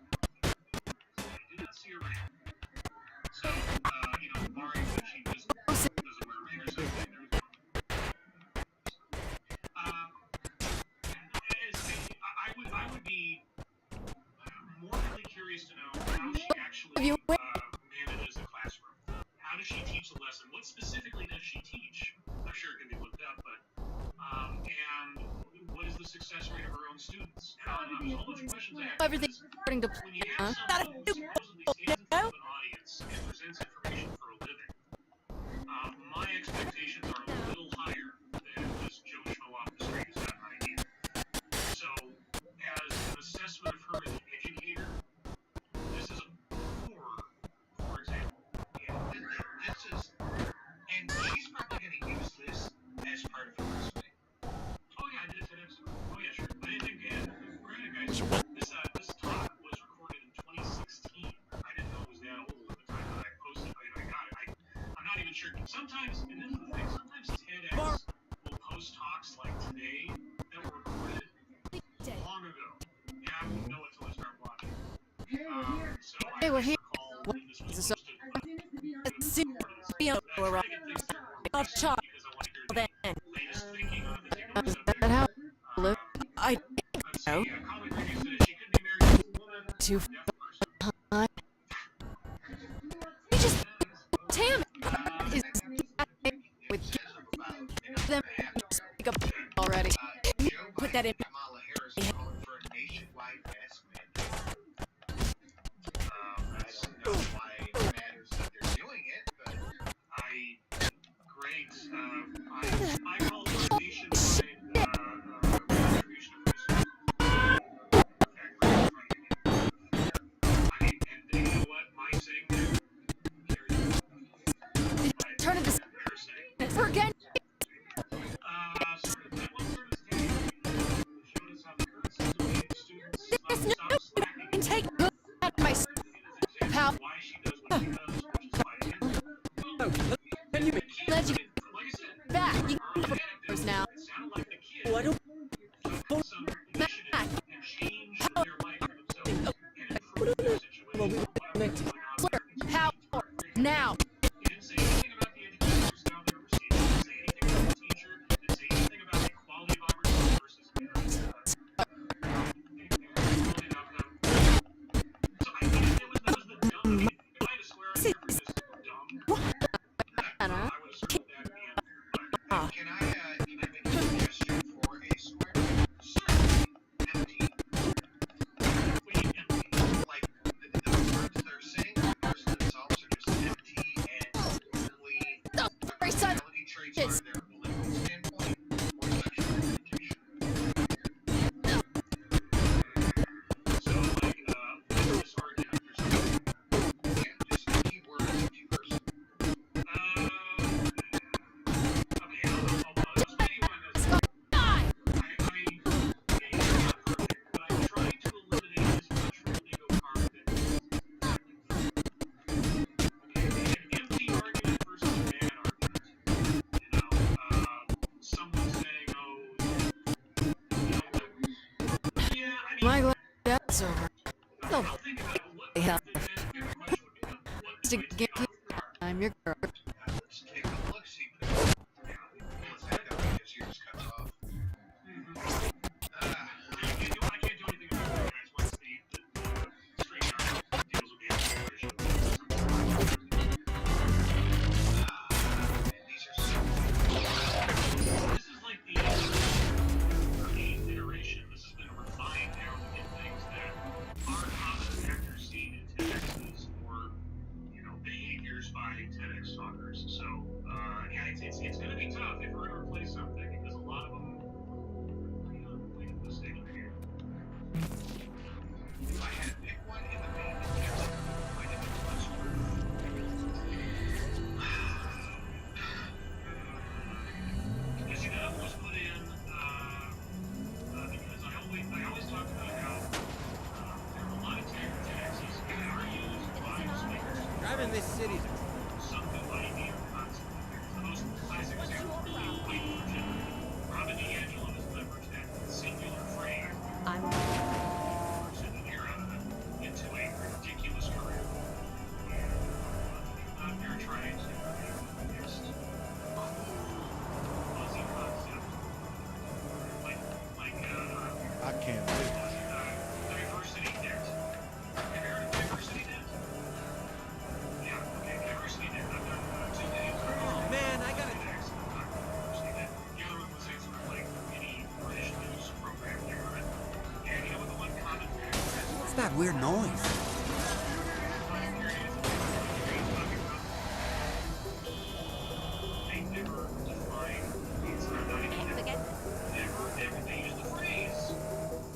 I did not see her ring. So, you know, barring that she just doesn't wear a ring or something, there was no. I would be more really curious to know how she actually manages the classroom. How does she teach the lesson? What specifically does she teach? I'm sure it can be looked up, but and what is the success rate of her own students? There's a whole bunch of questions I have. Everything according to When you have someone who supposedly stands in front of an audience and presents information for a living, my expectations are a little higher than this Joe Schmo off the street who's got an idea. So, as an assessment of her as an educator, this is a 4, for example. Yeah, this is, and she's probably going to use this as part of her resume. Oh yeah, I did a TEDx. Oh yeah, sure. I didn't think, granted guys, this talk was recorded in 2016. I didn't know it was that old at the time that I posted it. I got it. I'm not even sure. Sometimes, and this is the thing, sometimes TEDx will post talks like today that were recorded long ago. Yeah, I won't know it until I start watching. So Hey, we're here. What is this? Then. Is that how I live? I know. Too high. You just Tam is with them speak up already. Put that in. Kamala Harris calling for a nationwide mask mandate. I don't know why it matters that they're doing it. just knew you can take good out of my pal. Let you back. You can now. Oh, I don't. Back. Well, we were connected. Power now. My glad that's over. No. Yeah. I'm your girl. It's going to be tough if we're going to replace something because a lot of them make a mistake here. If I had to pick one in the main, I might have been because you know was put in because I always talk about how there are a lot of taxis that are used by speakers. Driving this city's something like the most classic example of white version. Robin DiAngelo has leveraged that singular phrase in an era into a ridiculous career. They're trying to just fuzzy concept. I can't wait. Diversity net. Have you heard of diversity net? Yeah, okay, diversity net. I've done 2 days. Oh man, I gotta. The other one was sort of like any British news program there, right? And you know what the one common factor is? What's that weird noise? They never define it's not even never they use the phrase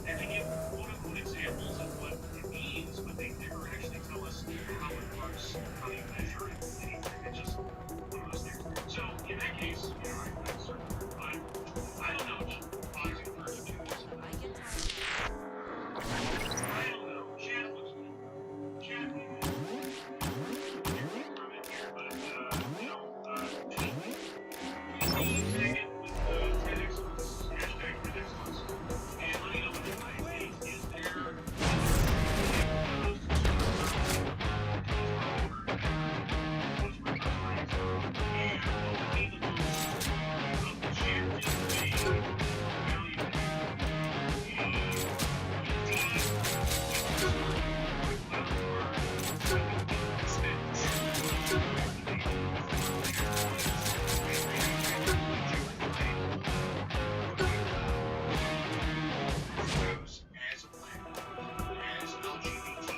and they give quote-unquote examples of what it means, but they never actually tell us how it works, how you measure it, anything. It's just one of those things. So in that case, you know, I'm certain, but I don't know. Just pausing for a few minutes. I don't know. Chat looks good. Chat comment here, but you know, tweet me. Tag it with #TEDxLence, #TEDxLence, and let me know what you think. Is there as a plan, as LGBT,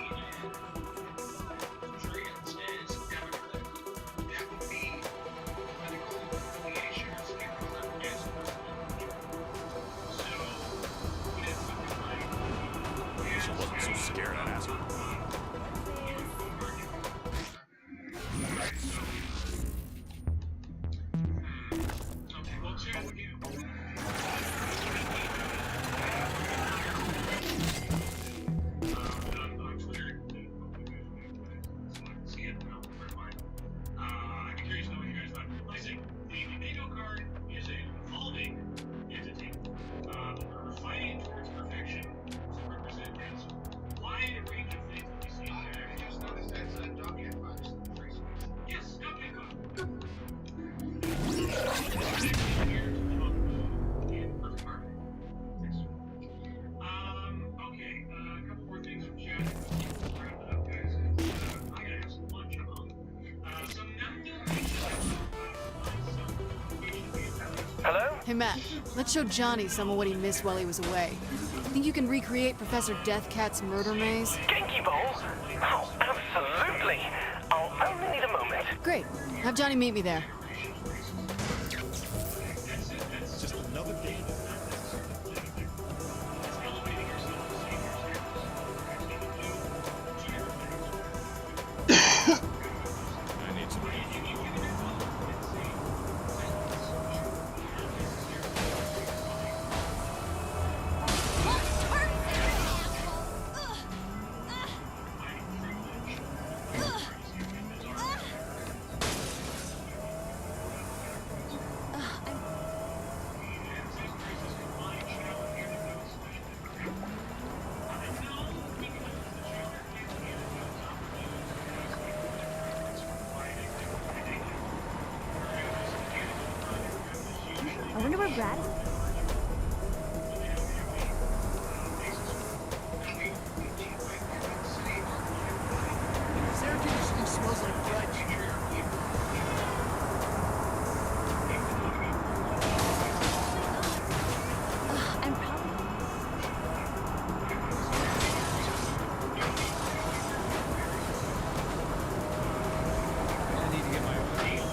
trans, as Democrat, that would be political affiliations and as so when it's something like So wasn't so scared, I'd ask. okay, well, chat with you. Hey, Matt, let's show Johnny some of what he missed while he was away. Think you can recreate Professor Deathcat's murder maze? Genki Bowl? Oh, absolutely. I'll only need a moment. Great. Have Johnny meet me there. Just another day. I need some. I wonder where Brad is. This air conditioning smells like French. I'm probably... I need to get my oil.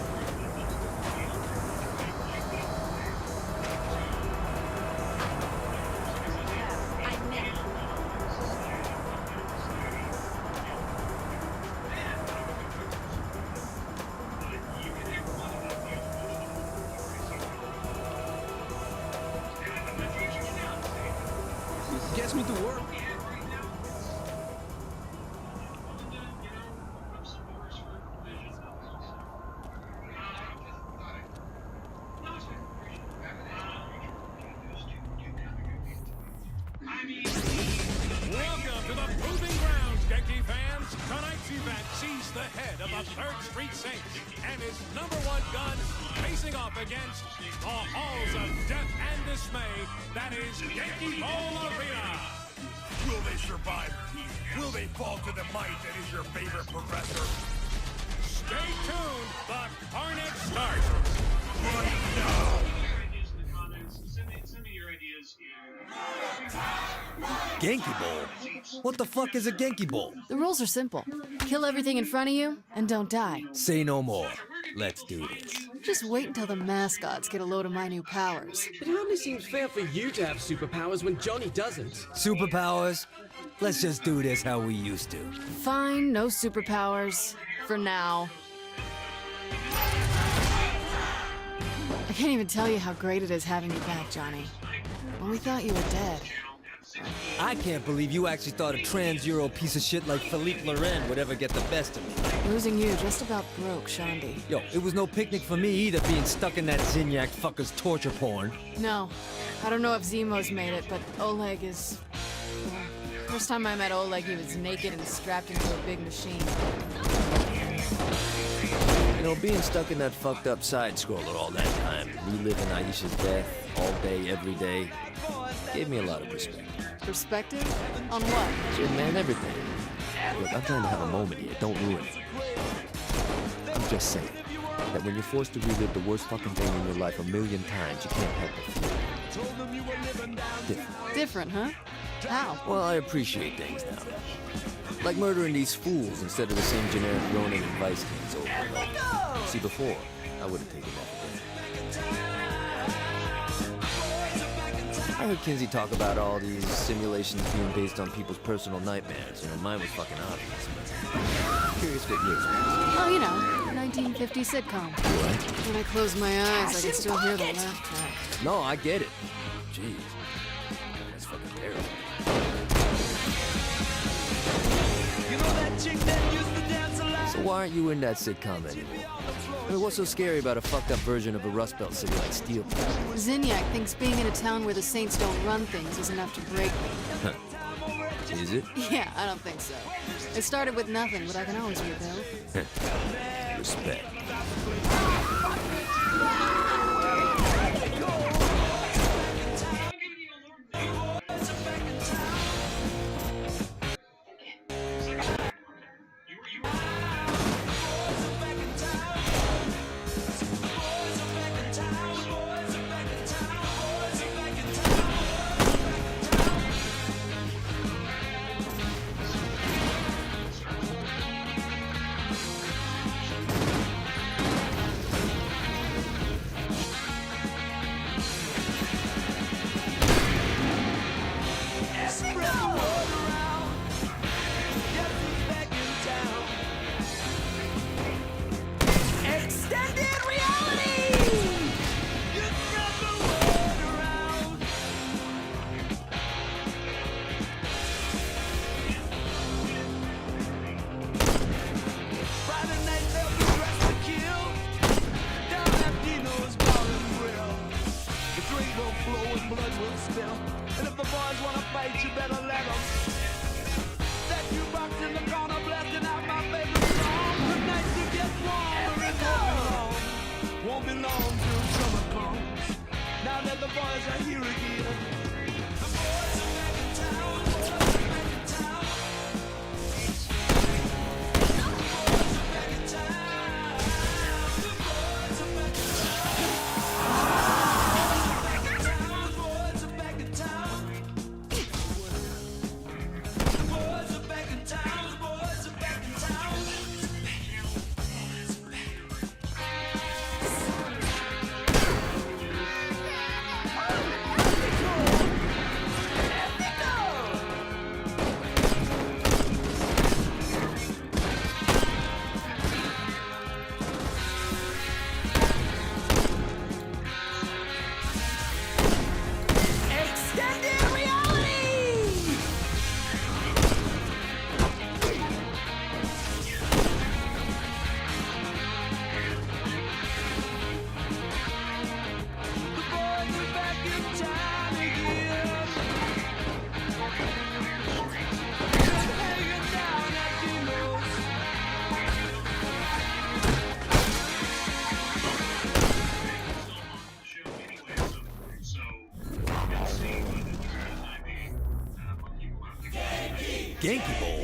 Gets me to work. Welcome to the Proving Grounds, Genki fans. Tonight's event sees the head of the 3rd Street Saints and his #1 gun facing off against the halls of death and dismay that is Genki Bowl Arena. Will they survive? Will they fall to the might that is your favorite professor? Stay tuned. The carnage starts Right now. Send me your ideas Genki Bowl? What the fuck is a Genki Bowl? The rules are simple. Kill everything in front of you, and don't die. Say no more. Let's do this. Just wait until the mascots get a load of my new powers. It only seems fair for you to have superpowers when Johnny doesn't. Superpowers? Let's just do this how we used to. Fine, no superpowers. For now. I can't even tell you how great it is having you back, Johnny. When we thought you were dead. I can't believe you actually thought a trans-Euro piece of shit like Philippe Loren would ever get the best of me. Losing you just about broke Shandy. Yo, it was no picnic for me either, being stuck in that Zinyak fucker's torture porn. No. I don't know if Zemo's made it, but Oleg is... Well, first time I met Oleg, he was naked and strapped into a big machine. You know, being stuck in that fucked up side-scroller all that time, reliving Aisha's death all day, every day, gave me a lot of perspective. Perspective? On what? Shit, man, everything. Look, I'm trying to have a moment here. Don't ruin it. I'm just saying that when you're forced to relive the worst fucking thing in your life 1,000,000 times, you can't help but feel different. Different, huh? How? Well, I appreciate things now. Like murdering these fools instead of the same generic Ronin and Vice Kings over and over. See, before, I would have taken that again. I heard Kinsey talk about all these simulations being based on people's personal nightmares. You know, mine was fucking obvious, but curious what yours was. Oh, you know, 1950 sitcom. What? When I close my eyes, I can still hear the laugh track. No, I get it. Jeez. That's fucking terrible. So why aren't you in that sitcom anymore? I mean, what's so scary about a fucked up version of a Rust Belt city like Steel Plant? Zinyak thinks being in a town where the Saints don't run things is enough to break me. Is it? Yeah, I don't think so. It started with nothing, but I can always rebuild. Respect. let 'em. That jukebox in the corner blasting out my favorite song. The nights will get warmer and won't be long till summer comes. Now that the boys are here again. The boys are back in town. The boys are back in town. The boys are back in town. The boys are back in town. The boys are back in town. The boys are back in town. The boys are back in town. Extended reality! The boys are back in town again. Hanging down at Dino's. Genki Bowl?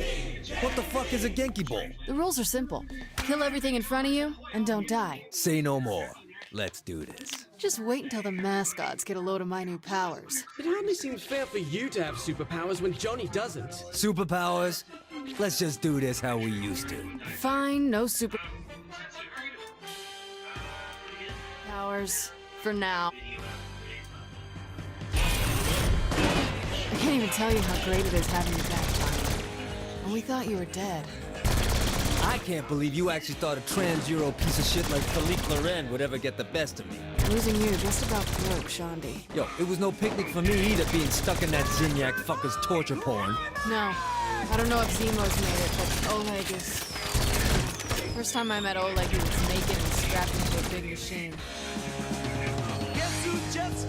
What the fuck is a Genki Bowl? The rules are simple. Kill everything in front of you and don't die. Say no more. Let's do this. Just wait until the mascots get a load of my new powers. It hardly seems fair for you to have superpowers when Johnny doesn't. Superpowers? Let's just do this how we used to. Fine, no super powers for now. I can't even tell you how great it is having you back, Johnny. And we thought you were dead. I can't believe you actually thought a trans Euro piece of shit like Philippe Loren would ever get the best of me. Losing you just about broke, Shaundi. Yo, it was no picnic for me either being stuck in that Zinyak fucker's torture porn. No, I don't know if Zemo's made it, but Oleg is. First time I met Oleg, he was naked and strapped into a big machine.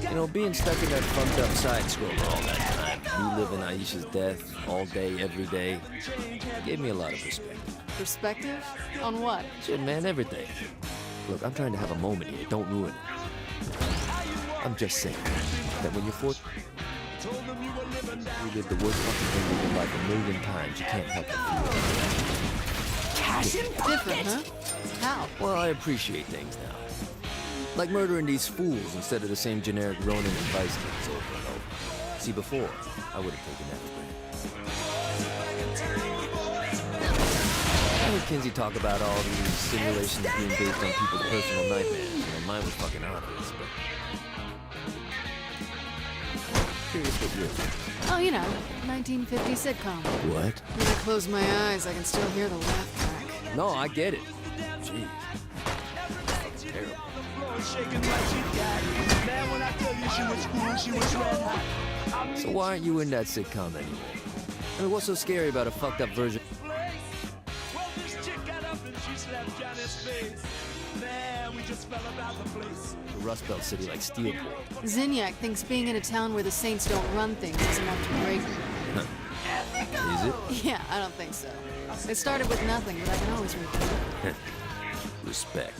You know, being stuck in that funked up side scroller all that time, reliving Aisha's death all day, every day, gave me a lot of respect. Perspective? On what? Shit, man, everything. Look, I'm trying to have a moment here. Don't ruin it. I'm just saying that when you're forced to relive the worst fucking thing in your life a million times, you can't help but feel Cash in pocket! Different, huh? How? Well, I appreciate things now. Like murdering these fools instead of the same generic Ronin and Vice kings over and over. See, before, I would have taken that for granted. I heard Kinsey talk about all these simulations being based on people's personal nightmares. You know, mine was fucking obvious, but... Curious what yours is. Oh, you know, 1950 sitcom. What? When I close my eyes, I can still hear the laugh track. No, I get it. Jeez. That's terrible. So why aren't you in that sitcom anymore? I mean, what's so scary about a fucked up version? The Rust Belt city like Steelport. Zinyak thinks being in a town where the Saints don't run things is enough to break me. Is it? Yeah, I don't think so. It started with nothing, but I can always rebuild. Respect.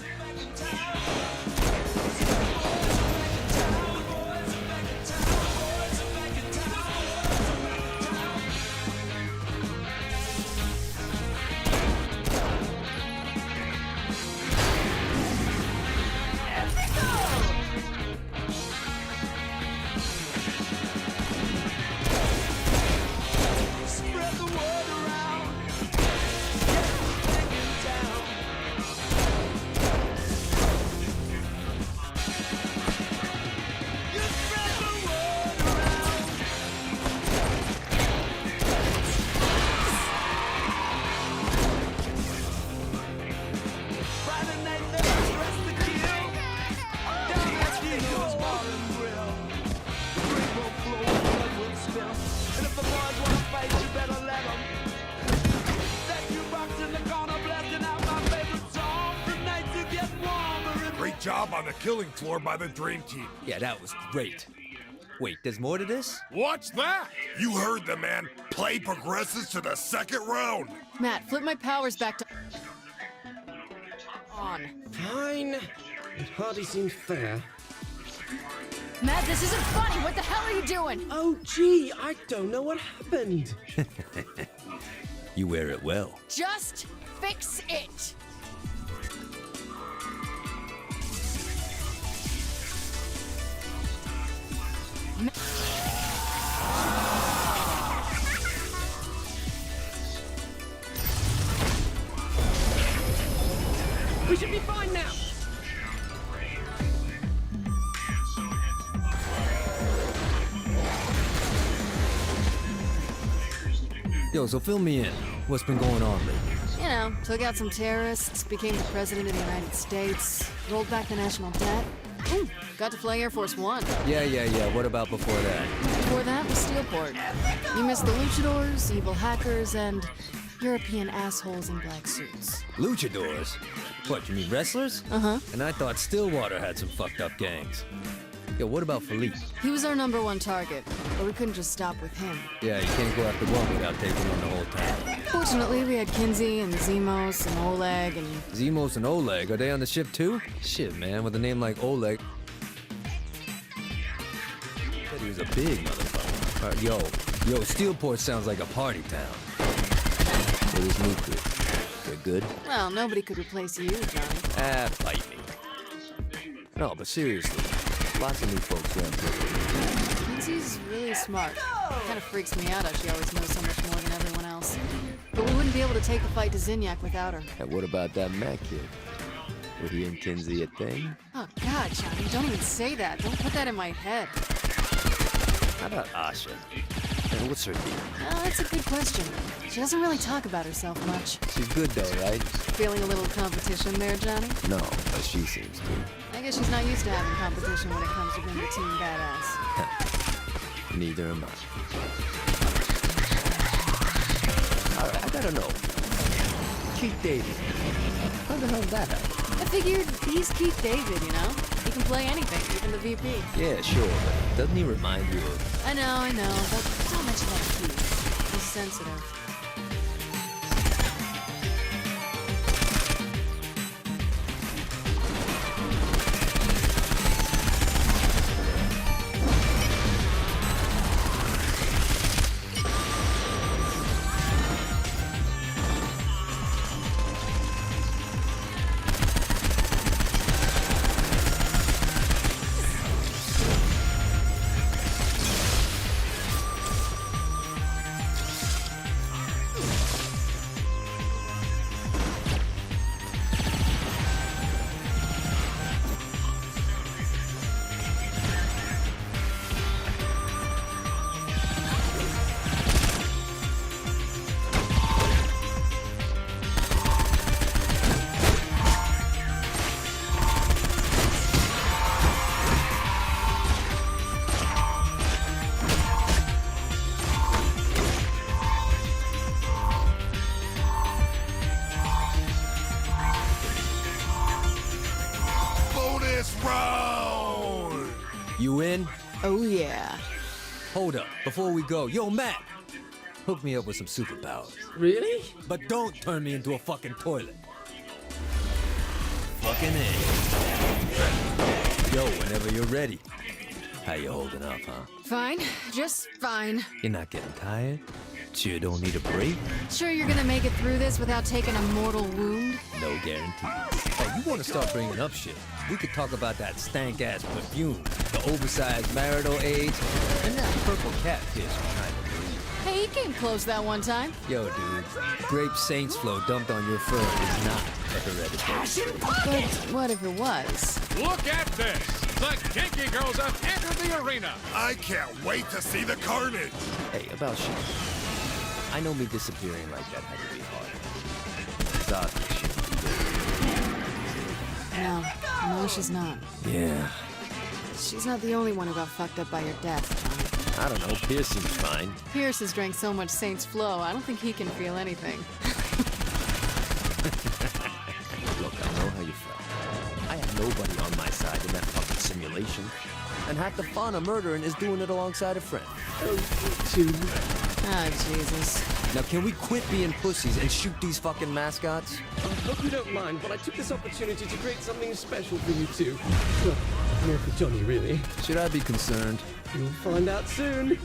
Job on the killing floor by the Dream Team. Yeah, that was great. Wait, there's more to this? What's that? You heard the man. Play progresses to the second round. Matt, flip my powers back to on. Fine. It hardly seems fair. Matt, this isn't funny. What the hell are you doing? Oh, gee, I don't know what happened. You wear it well. Just fix it. We should be fine now. Yo, so fill me in. What's been going on lately? You know, took out some terrorists, became the president of the United States, rolled back the national debt. Ooh, got to fly Air Force One. Yeah. What about before that? Before that was Steelport. You missed the luchadors, evil hackers, and European assholes in black suits. Luchadors? What, you mean wrestlers? Uh-huh. And I thought Stillwater had some fucked up gangs. Yo, what about Philippe? He was our #1 target, but we couldn't just stop with him. Yeah, you can't go after one without taking on the whole town. Fortunately, we had Kinsey and Zemos and Oleg and... Zemos and Oleg, are they on the ship too? Shit, man, with a name like Oleg. Said he was a big motherfucker. Yo, Steelport sounds like a party town. So this new crew, they're good? Well, nobody could replace you, Johnny. Ah, fight me. No, but seriously, lots of new folks around here. Kinsey's really smart. Kind of freaks me out how she always knows so much more than everyone else. But we wouldn't be able to take the fight to Zinyak without her. And what about that Mac kid? Were he and Kinsey a thing? Oh, God, Johnny, don't even say that. Don't put that in my head. How about Asha? And what's her deal? Oh, that's a good question. She doesn't really talk about herself much. She's good though, right? Feeling a little competition there, Johnny? No, but she seems to. I guess she's not used to having competition when it comes to being a team badass. Neither am I. Alright, I gotta know. Keith David. How the hell did that happen? I figured he's Keith David, you know? He can play anything, even the VP. Yeah, sure, but doesn't he remind you of... I know, but don't mention that to Keith. He's sensitive. You in? Oh, yeah. Hold up, before we go. Yo, Matt! Hook me up with some superpowers. Really? But don't turn me into a fucking toilet. Fucking in. Yo, whenever you're ready. How you holding up, huh? Fine. Just fine. You're not getting tired? Sure don't need a break? Sure you're gonna make it through this without taking a mortal wound? No guarantees. Hey, you want to start bringing up shit? We could talk about that stank-ass perfume, the oversized marital age, and that purple catfish you're trying to breed. Hey, he came close that one time. Yo, dude, grape saints flow dumped on your fur is not a hereditary trait. But what if it was? Look at this! The Genki girls have entered the arena! I can't wait to see the carnage! Hey, about shit. I know me disappearing like that had to be hard. It's obvious she No, she's not. Yeah. She's not the only one who got fucked up by your death, Johnny. I don't know, Pierce seems fine. Pierce has drank so much Saints Flow, I don't think he can feel anything. Look, I know how you felt. I had nobody on my side in that fucking simulation. And half the fun of murdering is doing it alongside a friend. Ah, Jesus. Now, can we quit being pussies and shoot these fucking mascots? I hope you don't mind, but I took this opportunity to create something special for you two. Well, more for Johnny, really. Should I be concerned? You'll find out soon.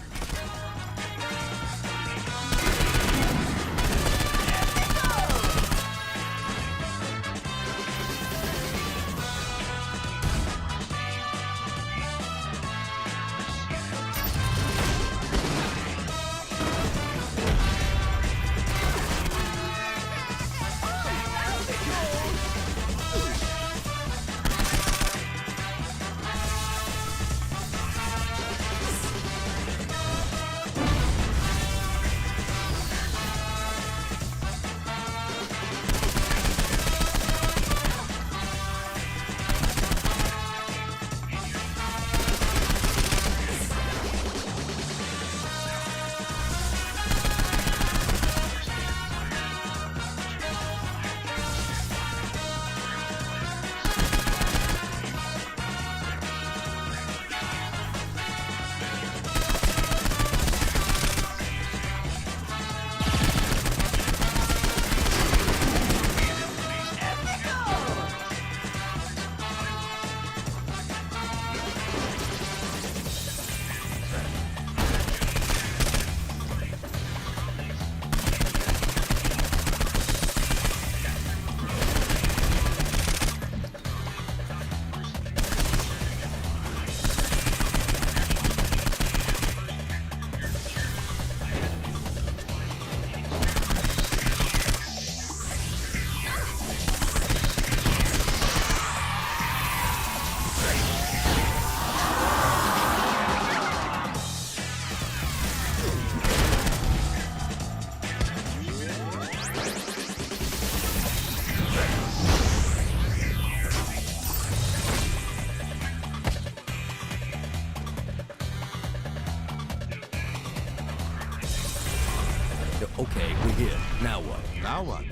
Okay, we're here. Now what? Now what?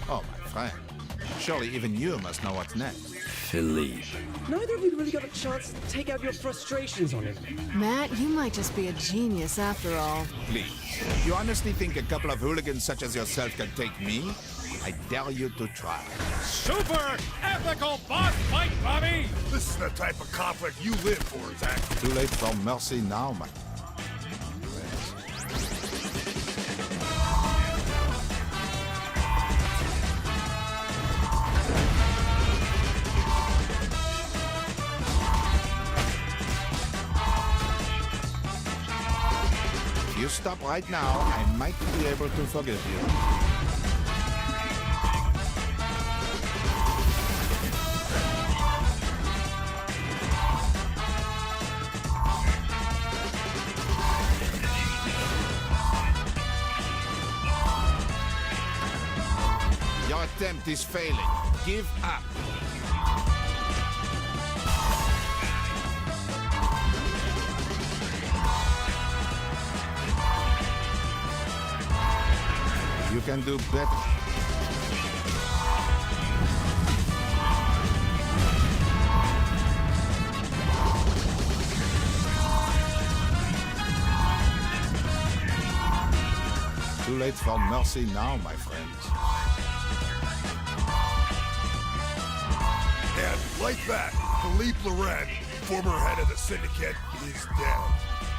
Oh, my friend. Surely even you must know what's next. Philippe. Neither of you really got a chance to take out your frustrations on him. Matt, you might just be a genius after all. Please. You honestly think a couple of hooligans such as yourself can take me? I dare you to try. Super ethical boss fight, Bobby! This is the type of conflict you live for, Zach. Too late for mercy now, my... If you stop right now, I might be able to forgive you. Your attempt is failing. Give up. You can do better. Too late for mercy now, my friends. And like that, Philippe Loren, former head of the syndicate, is dead.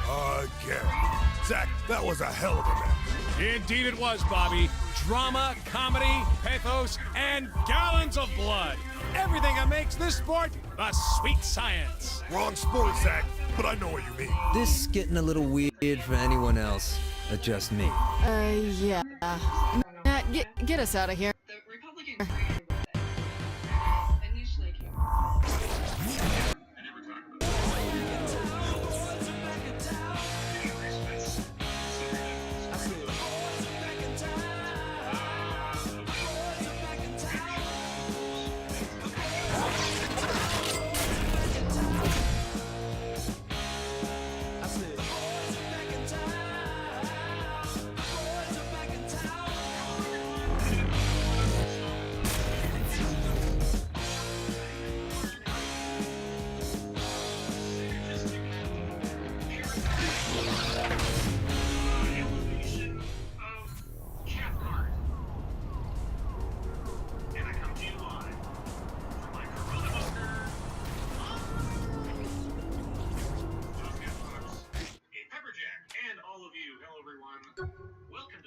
Again. Zach, that was a hell of a match. Indeed it was, Bobby. Drama, comedy, pathos, and gallons of blood. Everything that makes this sport a sweet science. Wrong sport, Zach, but I know what you mean. This is getting a little weird for anyone else, but just me. Yeah. Matt, get us out of here. The Republicans ran with it. Initially came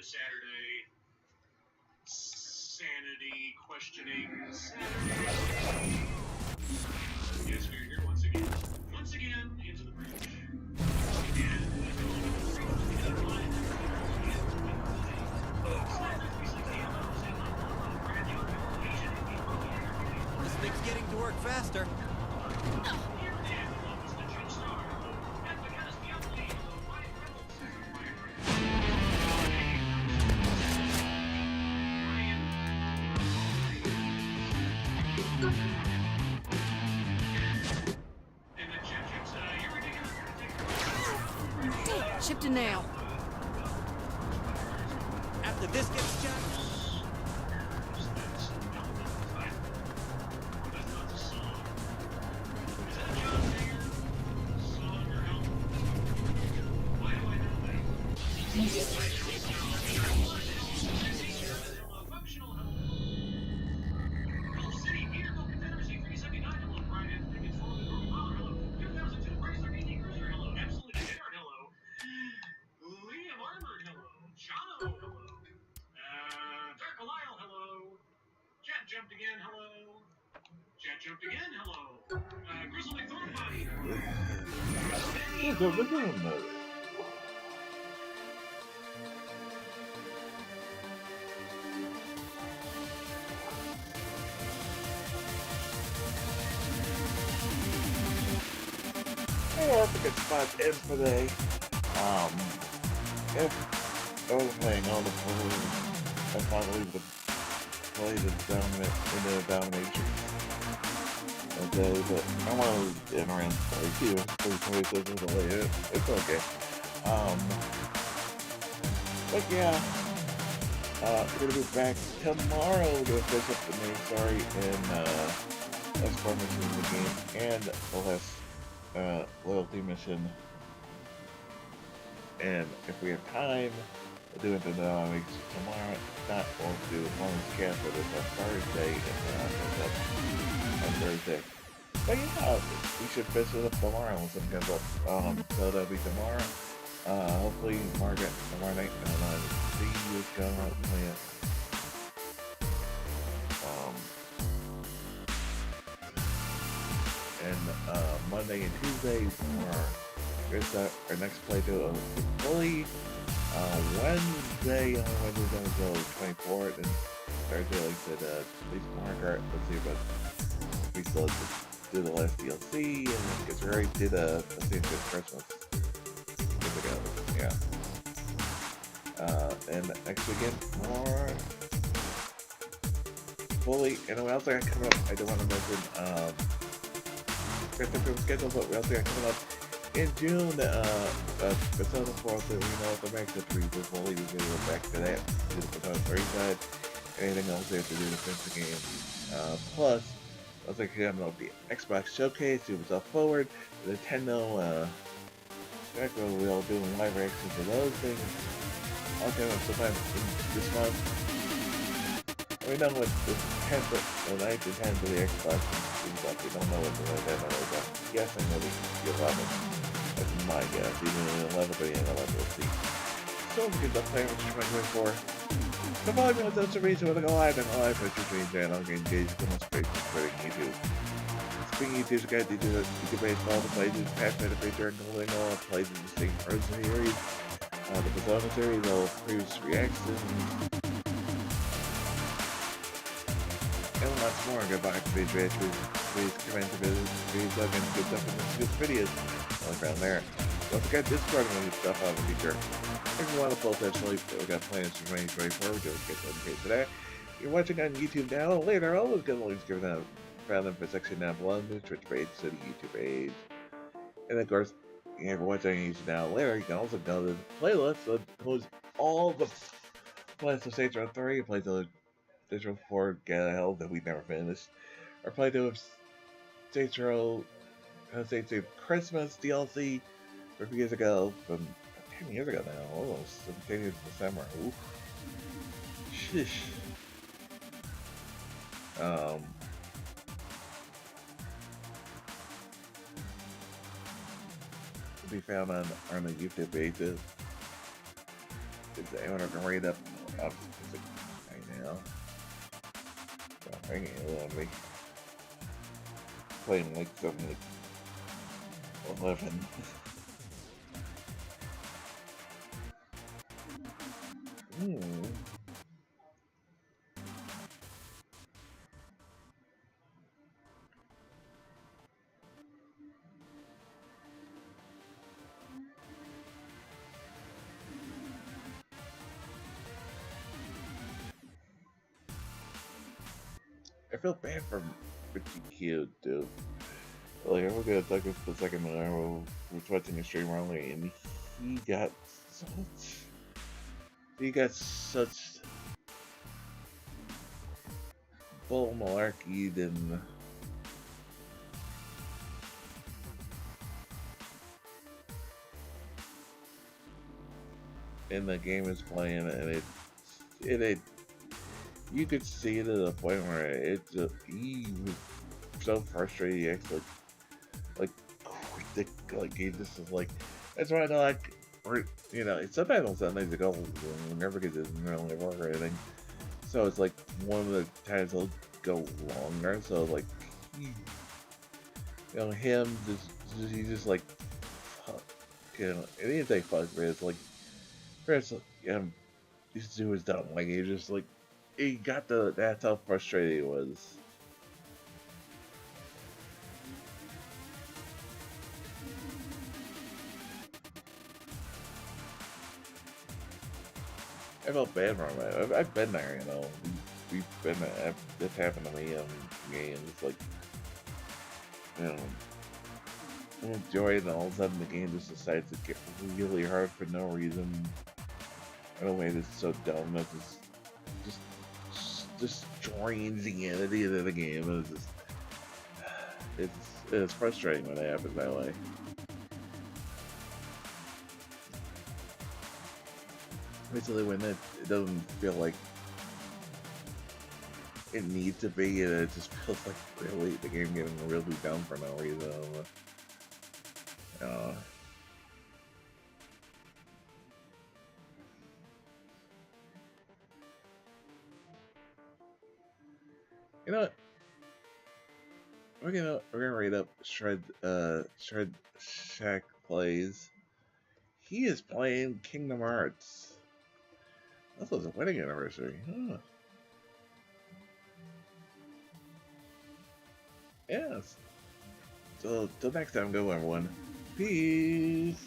Saturday sanity questioning Saturday. Yes, we're here once again. Once again, into the bridge. This thing's getting to work faster. Chipped a nail. After this gets checked. Jumped again, hello. Jet jumped again, hello. Grizzle McThornbody. Hey, that's a good spot to end for today. If I was playing all the food, I finally would play the domination okay, but I want to get around play too. It's okay. But yeah, we're gonna be back tomorrow to finish up the main story in escort mission in the game and the last loyalty mission. And if we have time, we'll do it tomorrow. If not, we'll do a bonus cast for this on Thursday and on Thursday. But yeah, we should finish it up tomorrow when something comes up. So that'll be tomorrow. Hopefully Margaret tomorrow night and see you come up and and Monday and Tuesday here's our next playthrough of Bully. Wednesday, only Wednesday until 24th, and Thursday, like I said, at least Margaret. Let's see about we still do the last DLC, and because we already did a Saints Gate Christmas years ago, yeah. And next weekend, more Bully, and we also got coming up, I don't want to mention, different schedule, but we also got coming up in June, Persona 4, so we know the Max 3 was Bully, we're going to go back to that, do the Persona 3 side, anything else they have to do to finish the game. Plus, I was like, coming up the Xbox Showcase, Ubisoft Forward, the Nintendo, we'll do live reactions to those things. I'll come up sometime this month. We know what the 10th, the 9th and 10th of the Xbox Ubisoft, we don't know what the demo is, I'm guessing it'll be the 11th. That's my guess, either the 11th or the 11th, we'll see. So we can just play with 2024. The volume of those reason when I go live and live with your dream channel, get engaged with most great spreading YouTube. Speaking of YouTube's guide, you do baseball, the plays is past meta feature and Golden all plays in the same Frozen series. The Persona series, they'll produce reactions and lots more. Goodbye to page please comment to videos, and good stuff in this videos. All around there. Don't forget Discord and new stuff on the future. If you want to pull that sleep, we got plans for 2024, we'll just get them in today. You're watching on YouTube now, later, all those good links given out. Found them for section down below, the Twitch page, so the YouTube page. And of course, if you're watching on YouTube now, later, you can also go to the playlist that includes all the plans of Saints Row 3, plays of Saints Row 4, Get Out of Hell that we never finished, or playthrough of Saints Row, Saints Row Christmas DLC from a few years ago, from 10 years ago now, almost 10 years in December. Oof. Sheesh. To be found on the YouTube pages. Is anyone gonna read up right now? So hanging a little bit. Playing like something like 11. I feel bad for Richie Q, dude. Like, I look at Douglas the second when we're watching a stream early, and he got such bull malarkey and the game is playing, and it you could see it at a point where he was so frustrated. He actually he just is like, that's why I don't like, or you know, sometimes on Sundays go never because it doesn't really work or anything. So it's like one of the times he'll go longer. So like, you know, him he's just like, fuck, you know, and he didn't say fuck, but it's like, first, this dude was dumb. Like he just like, he got that's how frustrated he was. I felt bad for him. I've been there, you know. We've been there. This happened to me in games. Like, you know, I'm enjoying it, and all of a sudden the game just decides to get really hard for no reason. In a way that's so dumb that just drains the entity of the game. And it's frustrating when it happens that way. Basically, when it doesn't feel like it needs to be, and it just feels like really the game getting really dumb for no reason. You know what? We're gonna rate up Shred Shack Plays. He is playing Kingdom Hearts. This was a wedding anniversary. Huh. Yes. So till next time, go everyone. Peace.